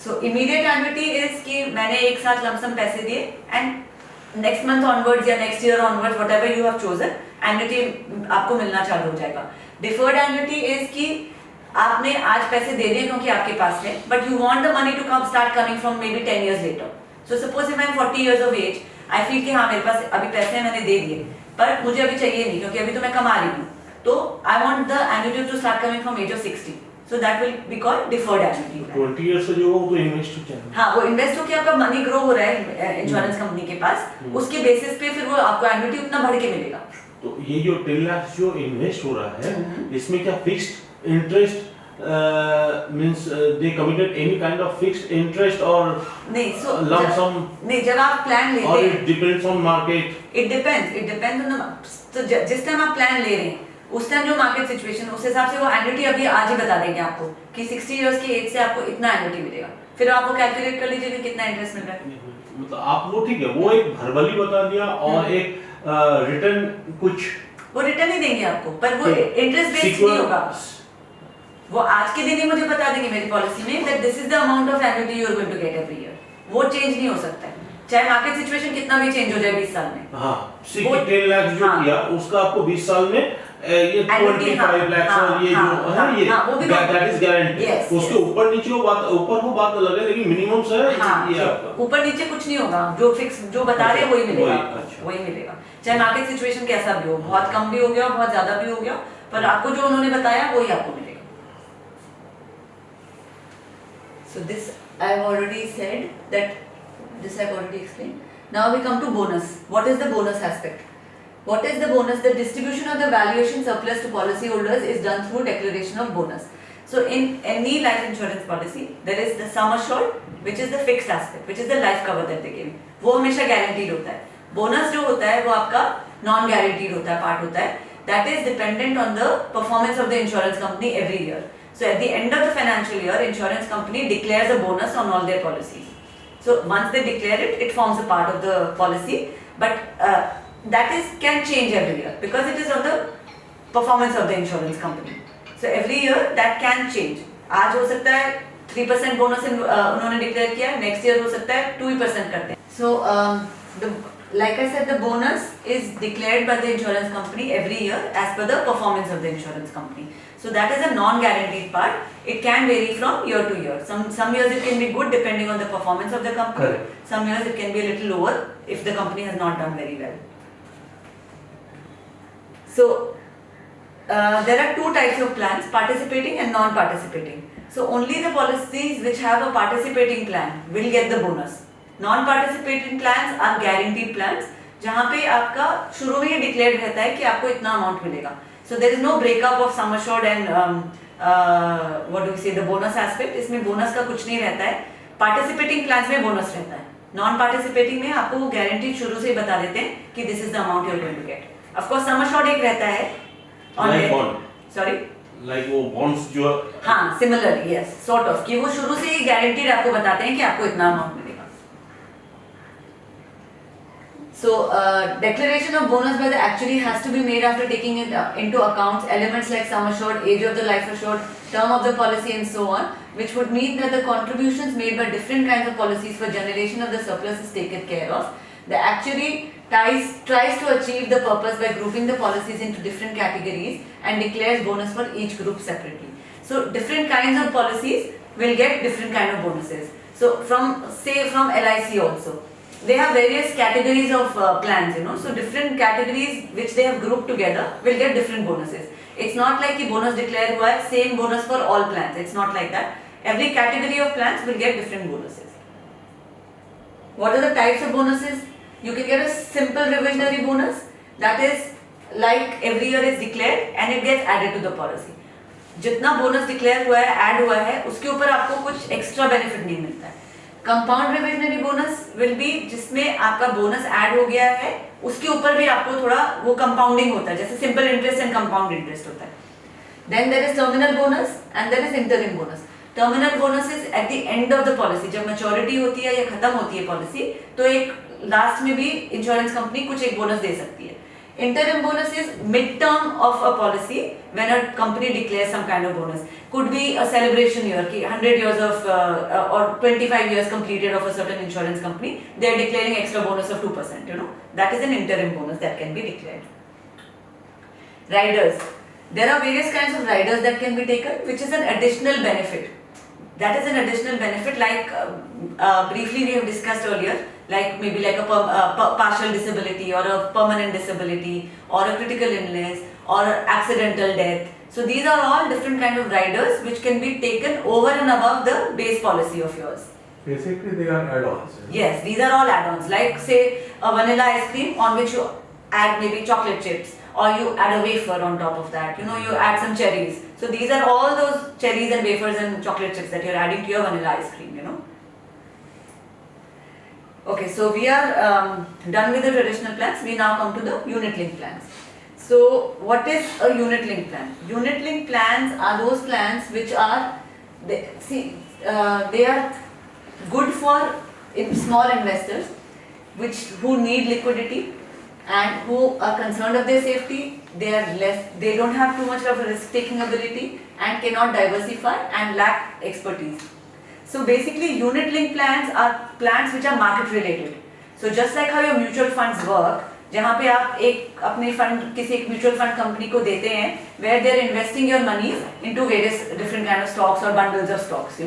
So immediate annuity is कि मैंने एक साथ lump sum पैसे दिए and next month onwards या next year onwards whatever you have chosen annuity आपको मिलना चालू हो जाएगा. Deferred annuity is कि आपने आज पैसे दे दिए क्योंकि आपके पास है but you want the money to come start coming from maybe 10 years later. So suppose if I am 40 years of age I feel कि हाँ मेरे पास अभी पैसे मैंने दे दिए पर मुझे अभी चाहिए नहीं क्योंकि अभी तो मैं कमा रही हूँ तो I want the annuity to start coming from age of 60. So that will be called deferred annuity. 20 years से जो वो तो इन्वेस्ट हो जाएगा. हाँ वो इन्वेस्ट होकर आपका मनी ग्रो हो रहा है इंश्योरेंस कंपनी के पास, उसके बेसिस पे फिर वो आपको एन्युटी उतना बढ़ के मिलेगा. तो ये जो 10 लाख जो इन्वेस्ट हो रहा है इसमें क्या fixed interest means they committed any kind of fixed interest or नहीं so lump sum नहीं जब आप प्लान लेते or हैं it depends on market. it depends on the तो जिस टाइम आप प्लान ले रहे हैं उस टाइम जो मार्केट सिचुएशन उस हिसाब से वो एन्युटी अभी आज ही बता देंगे आपको कि 60 इयर्स की एज से आपको इतना एन्युटी मिलेगा, फिर आप वो कैलकुलेट कर लीजिए कि कितना इंटरेस्ट मिल रहा है. मतलब आप वो ठीक है वो एक भरबली बता दिया और एक रिटर्न कुछ वो रिटर्न ही देंगे आपको पर वो इंटरेस्ट बेस्ड नहीं होगा. वो आज के दिन ही मुझे बता देंगे मेरी पॉलिसी में that this is the amount of annuity you are going to get every year. वो चेंज नहीं हो सकता है चाहे मार्केट सिचुएशन कितना भी चेंज हो जाए 20 साल में. हाँ 10 लाख जो किया उसका आपको 20 साल में ये 25 लाख और ये जो है ये दैट इज गारंटी. उसके ऊपर नीचे वो बात ऊपर वो बात अलग है लेकिन मिनिमम से ये आपका ऊपर नीचे कुछ नहीं होगा, जो फिक्स जो बता रहे हैं वही मिलेगा. वही मिलेगा चाहे मार्केट सिचुएशन कैसा भी हो, बहुत कम भी हो गया बहुत ज्यादा भी हो गया पर आपको जो उन्होंने बताया वही आपको मिलेगा. So this I have already said that this I have already explained. Now we come to bonus. What is the bonus aspect? What is the bonus? The distribution of the valuation surplus to policyholders is done through declaration of bonus. So in any life insurance policy, there is the sum assured, which is the fixed aspect, which is the life cover that they give. वो हमेशा guaranteed होता है. Bonus जो होता है वो आपका non guaranteed होता है, part होता है. That is dependent on the performance of the insurance company every year. So at the end of the financial year, insurance company declares a bonus on all their policies. So once they declare it, it forms a part of the policy, but that is can change every year because it is on the performance of the insurance company. So every year that can change. आज हो सकता है 3% bonus उन्होंने declare किया, next year हो सकता है 2% करते हैं. So like I said, the bonus is declared by the insurance company every year as per the performance of the insurance company. So that is a non-guaranteed part. It can vary from year to year. Some years it can be good depending on the performance of the company. Correct. Some years it can be a little lower if the company has not done very well. So there are two types of plans, participating and non-participating. So only the policies which have a participating plan will get the bonus. Non-participating plans are guaranteed plans, जहाँ पे आपका शुरू में ये declare रहता है कि आपको इतना अमाउंट मिलेगा. So there is no breakup of sum assured and what do we say, the bonus aspect. इसमें बोनस का कुछ नहीं रहता है. पार्टिसिपेटिंग प्लान्स में बोनस रहता है. नॉन पार्टिसिपेटिंग में आपको वो गारंटी शुरू से ही बता देते हैं कि this is the amount you are going to get. Of course sum assured एक रहता है लाइक बॉन्ड, सॉरी लाइक वो बॉन्ड्स जो, हाँ सिमिलरली यस सॉर्ट ऑफ, कि वो शुरू से ही गारंटीड आपको बताते हैं कि आपको इतना अमाउंट मिलेगा. So declaration of bonus by the actuary has to be made after taking into account elements like sum assured, age of the life assured, term of the policy and so on, which would mean that the contributions made by different kinds of policies for generation of the surplus is taken care of. The actuary tries to achieve the purpose by grouping the policies into different categories and declares bonus for each group separately. So different kinds of policies will get different kind of bonuses. So from LIC also, they have various categories of plans, so different categories which they have grouped together will get different bonuses. It's not like कि bonus declare हुआ है same bonus for all plans. It's not like that. Every category of plans will get different bonuses. What are the types of bonuses? You can get a simple revisionary bonus, that is like every year is declared and it gets added to the policy. जितना bonus declare हुआ है, add हुआ है, उसके ऊपर आपको कुछ extra benefit नहीं मिलता है. Compound revisionary bonus will be जिसमें आपका बोनस ऐड हो गया है, उसके ऊपर भी आपको थोड़ा वो कंपाउंडिंग होता है, जैसे simple interest and compound interest होता है. Then there is terminal bonus and there is interim bonus. Terminal bonus is at the end of the policy, जब मैच्योरिटी होती है या खत्म होती है पॉलिसी, तो एक लास्ट में भी इंश्योरेंस कंपनी कुछ एक बोनस दे सकती है. Interim bonus is mid-term of a policy when a company declares some kind of bonus. Could be a celebration year, 100 years of or 25 years completed of a certain insurance company. They are declaring extra bonus of 2%. That is an interim bonus that can be declared. Riders. There are various kinds of riders that can be taken, which is an additional benefit. That is an additional benefit, like briefly we have discussed earlier. Like maybe like a partial disability or a permanent disability or a critical illness or accidental death. So these are all different kind of riders which can be taken over and above the base policy of yours. Basically they are add-ons. Yes, these are all add-ons. Like say a vanilla ice cream on which you add maybe chocolate chips, or you add a wafer on top of that. You add some cherries. So these are all those cherries and wafers and chocolate chips that you're adding to your vanilla ice cream. Okay, so we are done with the traditional plans. We now come to the unit link plans. So what is a unit link plan? Unit link plans are those plans which are, they are good for small investors who need liquidity and who are concerned of their safety. They don't have too much of a risk taking ability and cannot diversify and lack expertise. So basically unit link plans are plans which are market related. So just like how your mutual funds work, जहाँ पे आप एक अपने fund किसी एक mutual fund company को देते हैं, where they are investing your money into various different kind of stocks or bundles of stocks,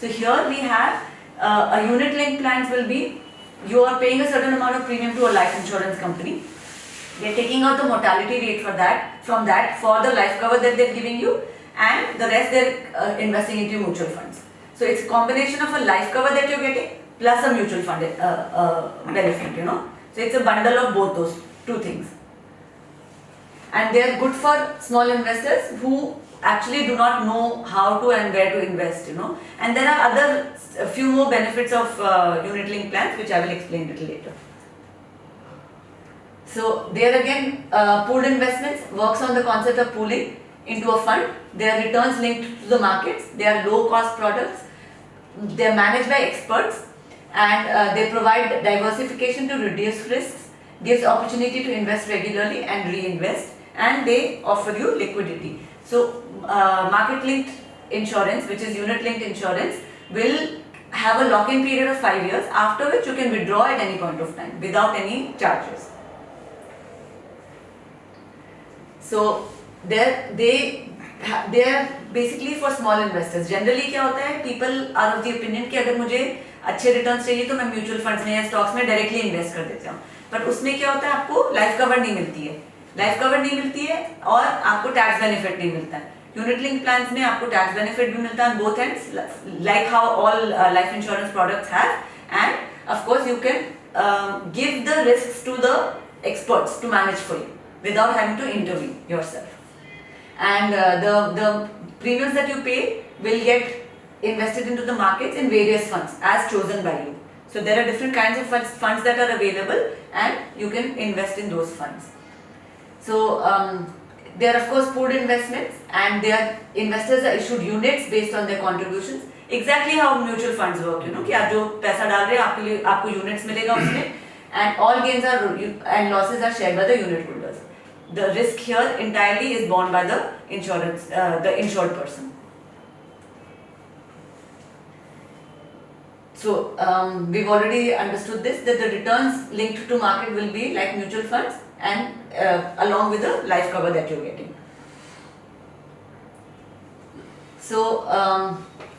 So here we have a unit link plans will be, you are paying a certain amount of premium to a life insurance company. They are taking out the mortality rate from that for the life cover that they are giving you, and the rest they are investing into mutual funds. So it's a combination of a life cover that you're getting plus a mutual fund benefit, So it's a bundle of both those two things. And they are good for small investors who actually do not know how to and where to invest, And there are a few more benefits of unit link plans which I will explain a little later. So there again, pooled investments works on the concept of pooling into a fund. Their returns linked to the markets. They are low cost products. They are managed by experts, and they provide diversification to reduce risks, gives opportunity to invest regularly and reinvest, and they offer you liquidity. So market linked insurance, which is unit linked insurance, will have a lock-in period of 5 years, after which you can withdraw at any point of time without any charges. So they are basically for small investors. Generally क्या होता है, people are of the opinion कि अगर मुझे अच्छे returns चाहिए तो मैं म्यूचुअल फंड्स में या स्टॉक्स में डायरेक्टली इन्वेस्ट कर देता हूँ, बट उसमें क्या होता है, आपको लाइफ कवर नहीं मिलती है, और आपको टैक्स बेनिफिट नहीं मिलता है. यूनिट लिंक प्लान्स में आपको टैक्स बेनिफिट भी मिलता है both ends, like how all life insurance products have, and of course you can give the risks to the experts to manage for you without having to intervene yourself. And the premiums that you pay will get invested into the markets in various funds as chosen by you. So there are different kinds of funds that are available, and you can invest in those funds. So they are of course pooled investments, and their investors are issued units based on their contributions. Exactly how mutual funds work, you know, कि आप जो पैसा डाल रहे हैं आपके लिए आपको units मिलेगा उसमें, and all gains are and losses are shared by the unit holders. The risk here entirely is borne by the the insured person. So we've already understood this, that the returns linked to market will be like mutual funds, and along with the life cover that you're getting. So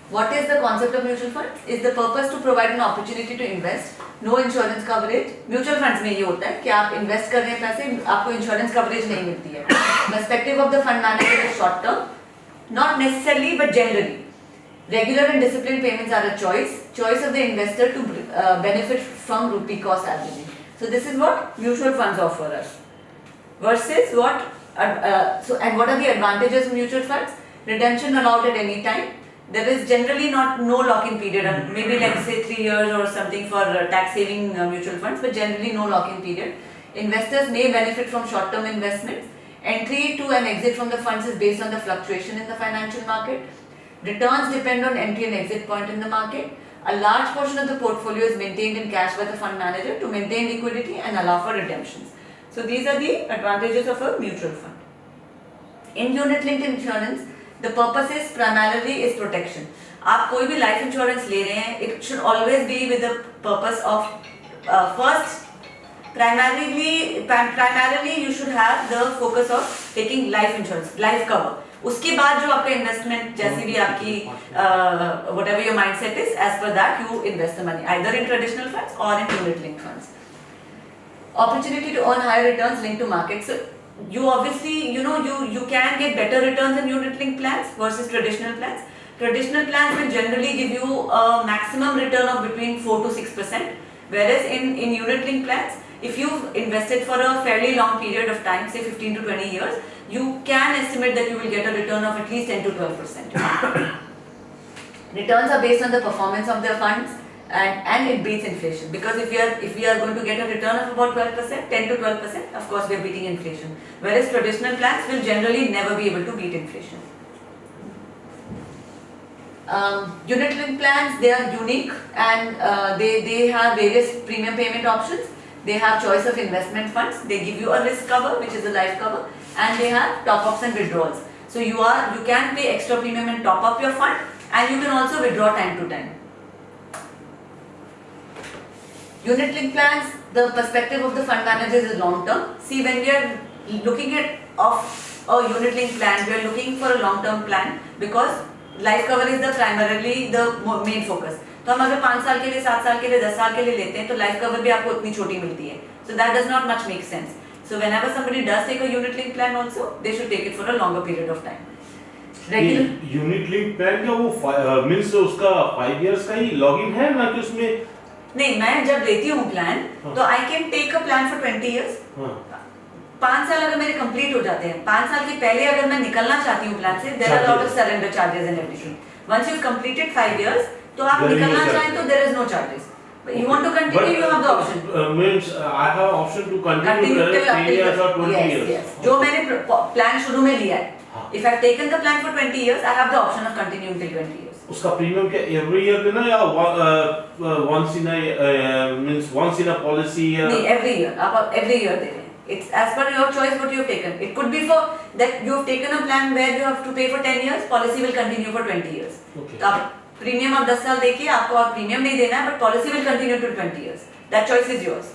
what is the concept of mutual funds? Is the purpose to provide an opportunity to invest. No insurance coverage. Mutual funds में ये होता है कि आप invest कर रहे हैं पैसे, आपको insurance coverage नहीं मिलती है. Perspective of the fund manager is short term, not necessarily but generally. Regular and disciplined payments are a choice of the investor to benefit from rupee cost averaging. So this is what mutual funds offer us. Versus what? And what are the advantages of mutual funds? Redemption allowed at any time. There is generally no lock-in period, maybe like say 3 years or something for tax-saving mutual funds, but generally no lock-in period. Investors may benefit from short-term investments. Entry to and exit from the funds is based on the fluctuation in the financial market. Returns depend on entry and exit point in the market. A large portion of the portfolio is maintained in cash by the fund manager to maintain liquidity and allow for redemptions. So these are the advantages of a mutual fund. In unit-linked insurance, the purpose is primarily is protection. आप कोई भी life insurance ले रहे हैं, it should always be with the purpose of first primarily you should have the focus of taking life insurance, life cover. उसके बाद जो आपका investment जैसी भी आपकी whatever your mindset is, as per that you invest the money either in traditional funds or in unit linked funds. Opportunity to earn higher returns linked to markets. So, you obviously, you know, you can get better returns in unit linked plans versus traditional plans. Traditional plans will generally give you a maximum return of between 4 to 6%, whereas in unit linked plans, if you've invested for a fairly long period of time, say 15 to 20 years, you can estimate that you will get a return of at least 10 to 12%. Returns are based on the performance of their funds, and it beats inflation, because if we are going to get a return of about 12%, 10 to 12%, of course we are beating inflation, whereas traditional plans will generally never be able to beat inflation. Unit linked plans, they are unique, and they have various premium payment options. They have choice of investment funds, they give you a risk cover which is a life cover, and they have top ups and withdrawals. So you can pay extra premium and top up your fund, and you can also withdraw time to time. Unit linked plans, the perspective of the fund managers is long term. See, when we are looking at a unit linked plan, we are looking for a long term plan, because life cover is primarily the main focus. तो हम अगर 5 साल के लिए, 7 साल के लिए, 10 साल के लिए लेते हैं तो लाइफ कवर भी आपको इतनी छोटी मिलती है. So that does not much make sense. So whenever somebody does take a unit linked plan also, they should take it for a longer period of time. Regular unit link plan क्या वो means उसका 5 years का ही login है ना, कि उसमें नहीं, मैं जब लेती हूँ प्लान तो I can take a plan for 20 years. 5 साल अगर मेरे कंप्लीट हो जाते हैं, 5 साल के पहले अगर मैं निकलना चाहती हूँ प्लान से, there are lot of surrender charges and everything. Once you completed 5 years, तो आप निकलना चाहें तो there is no charges. You want to continue, you have the option. Means I have option to continue till 10 years or 20 years. Yes. जो मैंने plan शुरू में लिया है, if I've taken the plan for 20 years, I have the option of continuing till 20 years. उसका premium क्या every year देना या once in a means once in a policy? नहीं, every year. आप every year दे रहे हैं. It's as per your choice what you have taken. It could be for that you have taken a plan where you have to pay for 10 years, policy will continue for 20 years. Okay. तो आप premium आप 10 साल देखिए, आपको आप premium नहीं देना है, but policy will continue to 20 years. That choice is yours.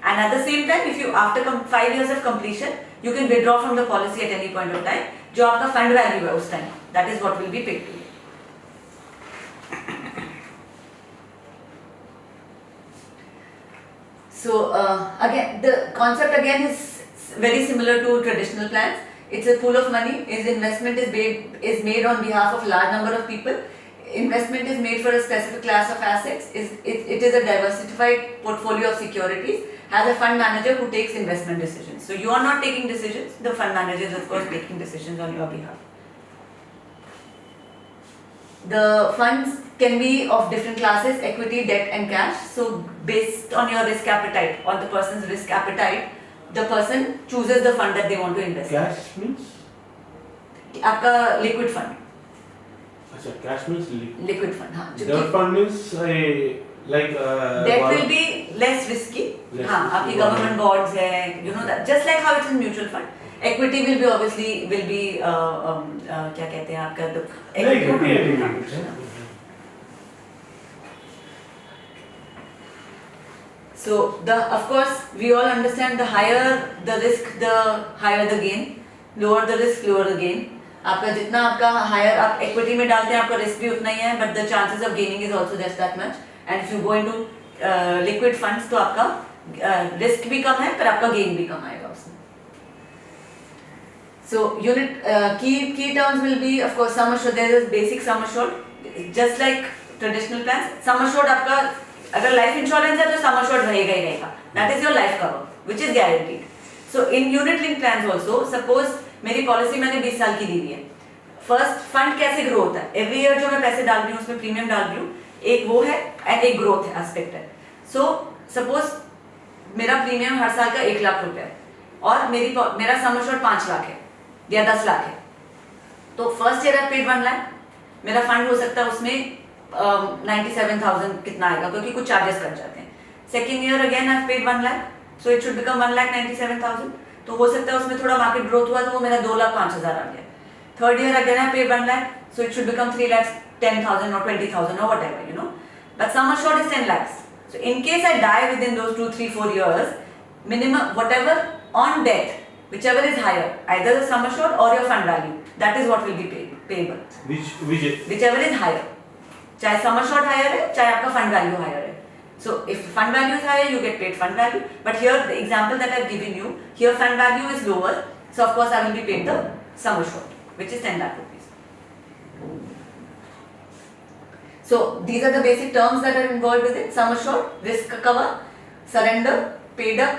And at the same time, if you after 5 years of completion, you can withdraw from the policy at any point of time. जो आपका fund value है उस time, that is what will be paid to you. So again, the concept again is very similar to traditional plans. It's a pool of money. Its investment is made on behalf of a large number of people. Investment is made for a specific class of assets. It is a diversified portfolio of securities. Has a fund manager who takes investment decisions. So you are not taking decisions. The fund manager is of course taking decisions on your behalf. The funds can be of different classes, equity, debt and cash. So based on your risk appetite, on the person's risk appetite, the person chooses the fund that they want to invest in. Cash means? आपका liquid fund. अच्छा, cash means Liquid fund, हाँ. debt fund means like Debt will be less risky. Less हाँ, risky. आपकी government bonds है, you know that. Just like how it's in mutual fund. Equity will be obviously क्या कहते हैं आपका तो equity. So of course we all understand the higher the risk, the higher the gain. Lower the risk, lower the gain. आपका जितना आपका higher आप equity में डालते हैं, आपका risk भी उतना ही है, but the chances of gaining is also just that much. And if you go into liquid funds, तो आपका risk भी कम है, पर आपका gain भी कम आएगा उसमें. So key terms will be of course sum assured. There is basic sum assured, just like traditional plans. Sum assured आपका अगर life insurance है तो sum assured रहेगा ही रहेगा. That is your life cover, which is guaranteed. So in unit linked plans also, suppose मेरी policy मैंने 20 साल की दी हुई है. फर्स्ट फंड कैसे ग्रो होता है, एवरी ईयर जो मैं पैसे डाल रही हूँ उसमें प्रीमियम डाल रही हूँ, एक वो है एंड एक ग्रोथ है एस्पेक्ट है. सो सपोज मेरा प्रीमियम हर साल का 1 लाख रुपए है और मेरा सम अश्योर्ड 5 लाख है या 10 लाख है. तो first year I paid 1 lakh, मेरा फंड हो सकता है उसमें 97,000 कितना आएगा क्योंकि कुछ चार्जेस कट जाते हैं. Second year again I paid 1 lakh, so it should become 1,97,000. तो हो सकता है उसमें थोड़ा मार्केट ग्रोथ हुआ तो वो मेरा 2,05,000 आ गया. Third year again I paid 1 lakh, so it should become 3,10,000 or 20,000 or whatever, you know. But sum assured is 10 lakhs. So in case I die within those 2, 3, 4 years, minimum whatever on debt, whichever is higher, either the sum assured or your fund value, that is what will be payable. Whichever is higher. चाहे sum assured higher है, चाहे आपका fund value higher है. So if fund value is higher, you get paid fund value. But here the example that I have given you, here fund value is lower, so of course I will be paid the sum assured, which is 10 lakh rupees. So these are the basic terms that are involved with it: sum assured, risk cover, surrender, paid up,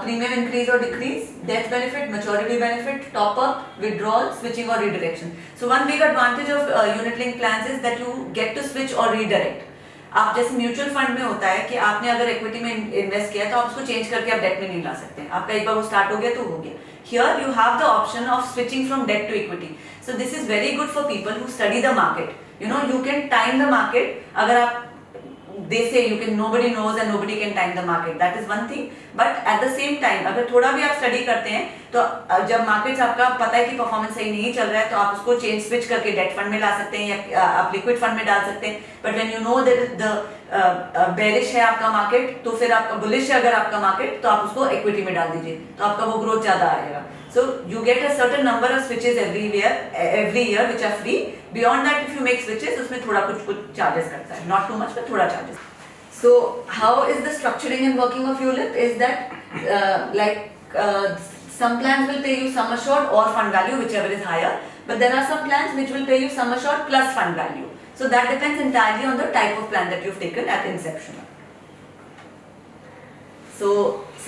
premium increase or decrease, death benefit, maturity benefit, top up, withdrawal, switching or redirection. So one big advantage of unit linked plans is that you get to switch or redirect. आप जैसे mutual fund में होता है कि आपने अगर equity में invest किया तो आप उसको चेंज करके आप डेट में नहीं ला सकते हैं. आपका एक बार वो स्टार्ट हो गया तो हो गया. Here you have the option of switching from debt to equity. So this is very good for people who study the market. You know, you can time the market. अगर आप they say you can, nobody knows and nobody can time the market, that is one thing. But at the same time अगर थोड़ा भी आप study करते हैं तो जब मार्केट्स आपका पता है कि परफॉर्मेंस सही नहीं चल रहा है तो आप उसको चेंज स्विच करके डेट फंड में ला सकते हैं या आप लिक्विड फंड में डाल सकते हैं. But when you know that the bearish है आपका मार्केट तो फिर आपका बुलिश है अगर आपका मार्केट तो आप उसको इक्विटी में डाल दीजिए तो आपका वो ग्रोथ ज्यादा आएगा. So you get a certain number of switches every year which are free. Beyond that, if you make switches, उसमें थोड़ा कुछ charges करता है. Not too much, but थोड़ा charges. So how is the structuring and working of ULIP? Is that some plans will pay you sum assured or fund value, whichever is higher. But there are some plans which will pay you sum assured plus fund value. So that depends entirely on the type of plan that you've taken at inception. So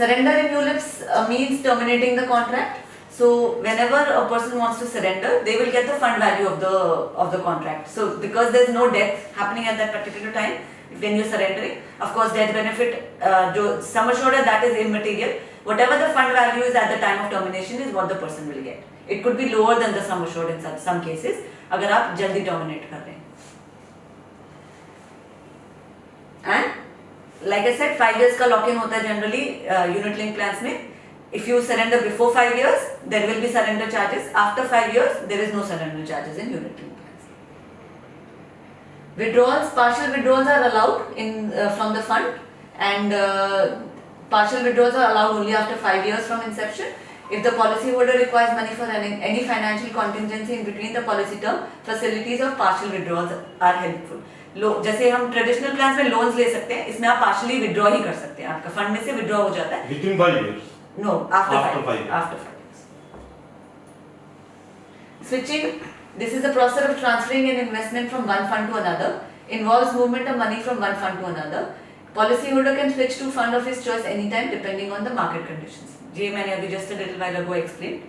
surrender in ULIPs means terminating the contract. So whenever a person wants to surrender, they will get the fund value of the contract. So because there is no death happening at that particular time when you are surrendering, of course death benefit जो sum assured है that is immaterial. Whatever the fund value is at the time of termination is what the person will get. It could be lower than the sum assured in some cases अगर आप जल्दी terminate कर रहे हैं. And like I said, 5 years का lock-in होता है generally unit link plans में. If you surrender before 5 years, there will be surrender charges. After 5 years, there is no surrender charges in unit linked plans. Withdrawals, partial withdrawals are allowed in from the fund, and partial withdrawals are allowed only after 5 years from inception. If the policyholder requires money for any financial contingency in between the policy term, facilities of partial withdrawals are helpful. जैसे हम traditional plans में loans ले सकते हैं, इसमें आप partially withdraw ही कर सकते हैं, आपका फंड में से विड्रॉ हो जाता है Within 5 years. No, after After 5 5 years. After 5 years. Switching, this is the process of transferring an investment from one fund to another, involves movement of money from one fund to another. Policyholder can switch to fund of his choice anytime depending on the market conditions. ये मैंने अभी just a little while ago explained.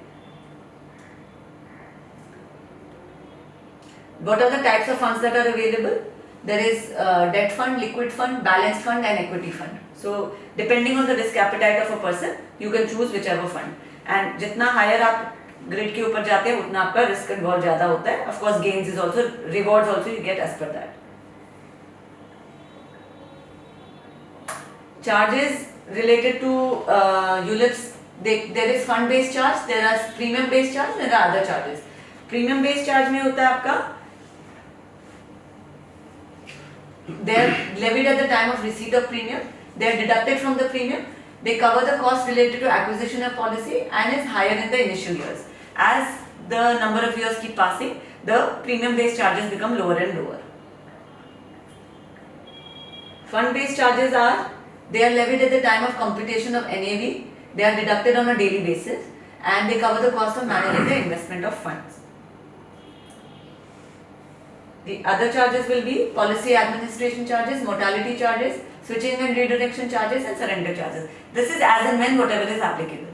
What are the types of funds that are available? There is debt fund, liquid fund, balanced fund and equity fund. So depending on the risk appetite of a person, you can choose whichever fund. And जितना higher आप grid के ऊपर जाते हैं उतना आपका risk involve ज्यादा होता है. Of course gains is also, rewards also you get as per that. Charges related to ULIPs, there is fund based charge, there are premium based charge, there are other charges. Premium based charge में होता है आपका, they are levied at the time of receipt of premium, they are deducted from the premium, they cover the cost related to acquisition of policy and is higher in the initial years. As the number of years keep passing, the premium based charges become lower and lower. Fund based charges are, they are levied at the time of computation of NAV, they are deducted on a daily basis and they cover the cost of managing the investment of funds. The other charges will be policy administration charges, mortality charges, switching and redirection charges and surrender charges. This is as and when whatever is applicable.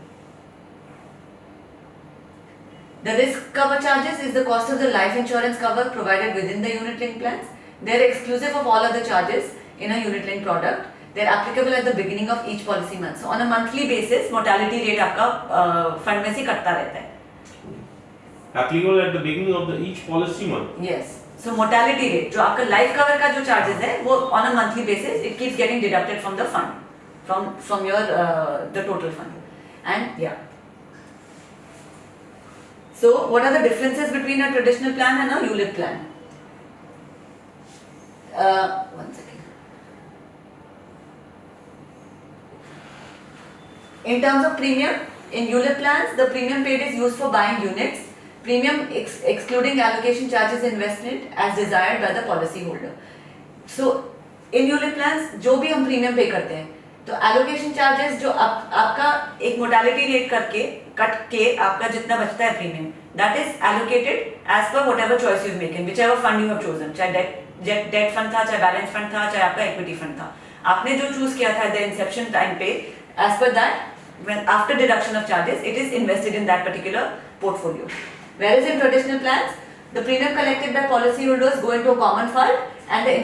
The risk cover charges is the cost of the life insurance cover provided within the unit linked plans. They are exclusive of all other charges in a unit linked product. They are applicable at the beginning of each policy month. So on a monthly basis, mortality rate आपका fund में से कटता रहता है. Applicable at the beginning of the each policy month. Yes. So mortality rate, जो आपका life cover का जो charges है, वो on a monthly basis it keeps getting deducted from the fund, from your the total fund, and yeah. So what are the differences between a traditional plan and a ULIP plan? One second. In terms of premium, in ULIP plans, the premium paid is used for buying units. Premium excluding allocation charges invested as desired by the policy holder. So in ULIP plans, जो भी हम premium pay करते हैं, तो allocation charges जो आपका एक mortality rate करके कट के आपका जितना बचता है premium, that is allocated as per whatever choice you've made, whichever fund you have chosen. चाहे debt fund था, चाहे balance fund था, चाहे आपका equity fund था. आपने जो choose किया था at the inception time पे, as per that, when after deduction of charges, it is invested in that particular portfolio. Whereas in traditional plans, the premium collected by policyholders go into a common fund and they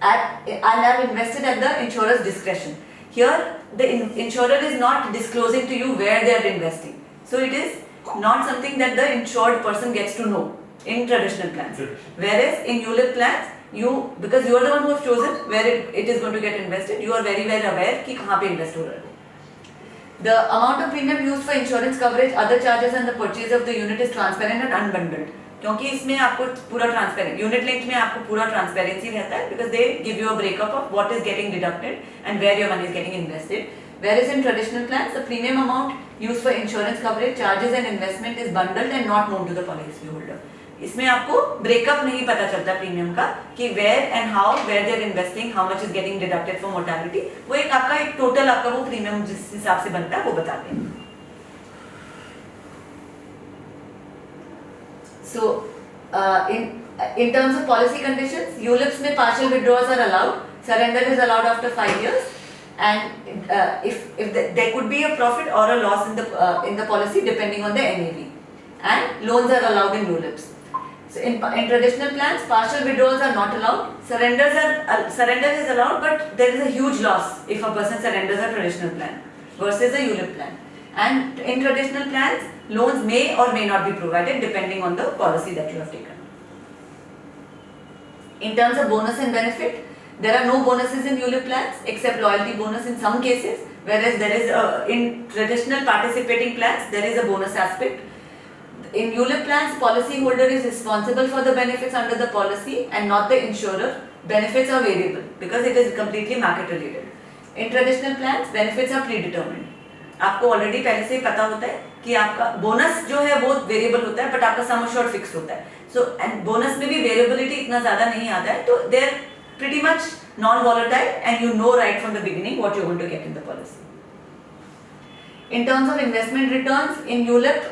are invested at the insurer's discretion. Here, the insurer is not disclosing to you where they are investing. So it is not something that the insured person gets to know in traditional plans. Whereas in ULIP plans, because you are the one who has chosen where it is going to get invested, you are very well aware कि कहाँ पे invest हो रहा है. The amount of premium used for insurance coverage, other charges and the purchase of the unit is transparent and unbundled. क्योंकि इसमें आपको पूरा transparent, unit linked में आपको पूरा transparency रहता है because they give you a breakup of what is getting deducted and where your money is getting invested. Whereas in traditional plans, the premium amount used for insurance coverage, charges and investment is bundled and not known to the policy holder. इसमें आपको breakup नहीं पता चलता premium का कि where and how, where they are investing, how much is getting deducted for mortality. वो एक आपका एक total आपका वो premium जिस हिसाब से बनता है वो बताते हैं. So in terms of policy conditions, ULIPs में partial withdrawals are allowed, surrender is allowed after 5 years, and if there could be a profit or a loss in the policy depending on the NAV, and loans are allowed in ULIPs. So in traditional plans, partial withdrawals are not allowed. Surrender is allowed, but there is a huge loss if a person surrenders a traditional plan versus a ULIP plan. And in traditional plans, loans may or may not be provided depending on the policy that you have taken. In terms of bonus and benefit, There are no bonuses in ULIP plans except loyalty bonus in some cases, whereas there is in traditional participating plans there is a bonus aspect. In ULIP plans, policyholder is responsible for the benefits under the policy and not the insurer. Benefits are variable because it is completely market related. In traditional plans, benefits are predetermined. आपको already पहले से ही पता होता है कि आपका bonus जो है वो वेरिएबल होता है, बट आपका सम अश्योर्ड फिक्स्ड होता है. सो एंड बोनस में भी वेरिएबिलिटी इतना ज्यादा नहीं आता है, तो they are pretty much non-volatile and you know right from the beginning what you're going to get in the policy. In terms of investment returns, in ULIP,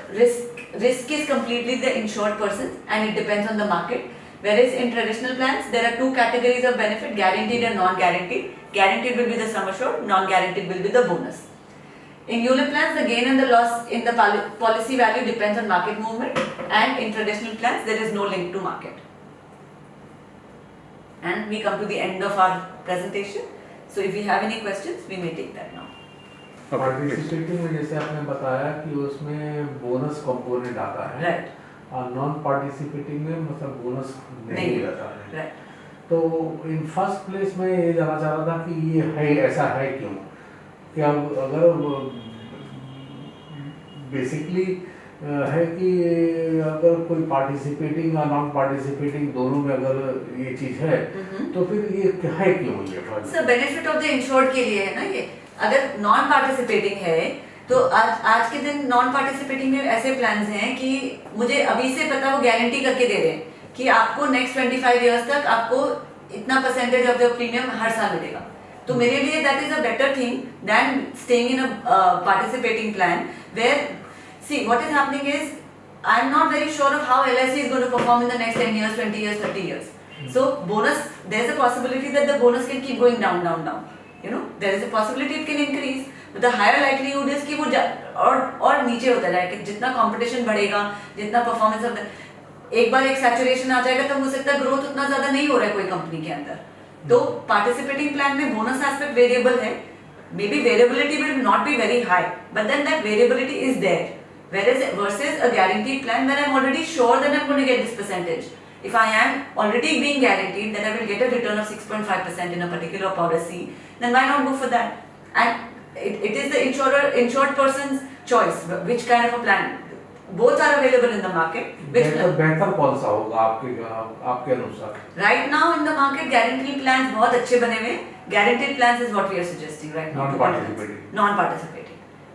risk is completely the insured person and it depends on the market. Whereas in traditional plans, there are two categories of benefit, guaranteed and non-guaranteed. Guaranteed will be the sum assured, non-guaranteed will be the bonus. In ULIP plans, the gain and the loss in the policy value depends on market movement, and in traditional plans, there is no link to market. And we come to the end of our presentation. So if we have any questions, we may take that now. Participating में जैसे आपने बताया कि उसमें bonus component आता है, Right. और non participating में मतलब बोनस नहीं रहता है. Right. तो इन फर्स्ट प्लेस में ये जानना चाह रहा था कि ये है ऐसा है क्यों, कि अब अगर बेसिकली है कि अगर कोई पार्टिसिपेटिंग और नॉन पार्टिसिपेटिंग दोनों में अगर ये चीज़ है तो फिर ये है क्यों ये sir benefit of the insured के लिए है ना ये. अगर नॉन पार्टिसिपेटिंग है तो आज के दिन नॉन पार्टिसिपेटिंग में ऐसे प्लान्स हैं कि मुझे अभी से पता वो गारंटी करके दे रहे हैं कि आपको नेक्स्ट 25 इयर्स तक आपको इतना परसेंटेज ऑफ द प्रीमियम हर साल मिलेगा. तो मेरे लिए that is a better thing than staying in a participating plan where see what is happening is I am not very sure of how LIC is going to perform in the next 10 years, 20 years, 30 years. So bonus, there is a possibility that the bonus can keep going down. You know, there is a possibility it can increase, but the higher likelihood is कि वो और नीचे होता जाएगा. जितना competition बढ़ेगा, जितना performance of एक बार एक saturation आ जाएगा तो हो सकता है growth उतना ज़्यादा नहीं हो रहा है कोई company के अंदर. तो participating plan में bonus aspect variable है. Maybe variability will not be very high, but then that variability is there. Whereas versus a guaranteed plan where I'm already sure that I'm going to get this percentage. If I am already being guaranteed that I will get a return of 6.5% in a particular policy, then why not go for that? And it is the insured person's choice which kind of a plan. Both are available in the market. बेहतर कौन सा होगा आपके अनुसार? Right now in the market, guaranteed plans बहुत अच्छे बने हुए हैं. Guaranteed plans is what we are suggesting right now. Non-participating.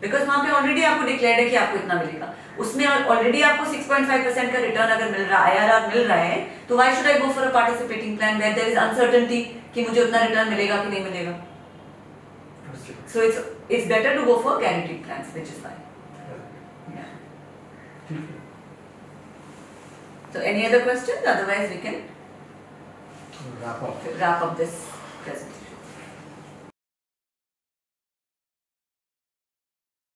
Because वहाँ पे ऑलरेडी आपको डिक्लेयर्ड है कि आपको इतना मिलेगा. उसमें ऑलरेडी आपको 6.5% का रिटर्न अगर मिल रहा है, IRR मिल रहा है, तो why should I go for a participating plan where there is uncertainty कि मुझे उतना रिटर्न मिलेगा कि नहीं मिलेगा. So it's better to go for guaranteed plans which is why. So any other questions? Otherwise we can wrap up this presentation.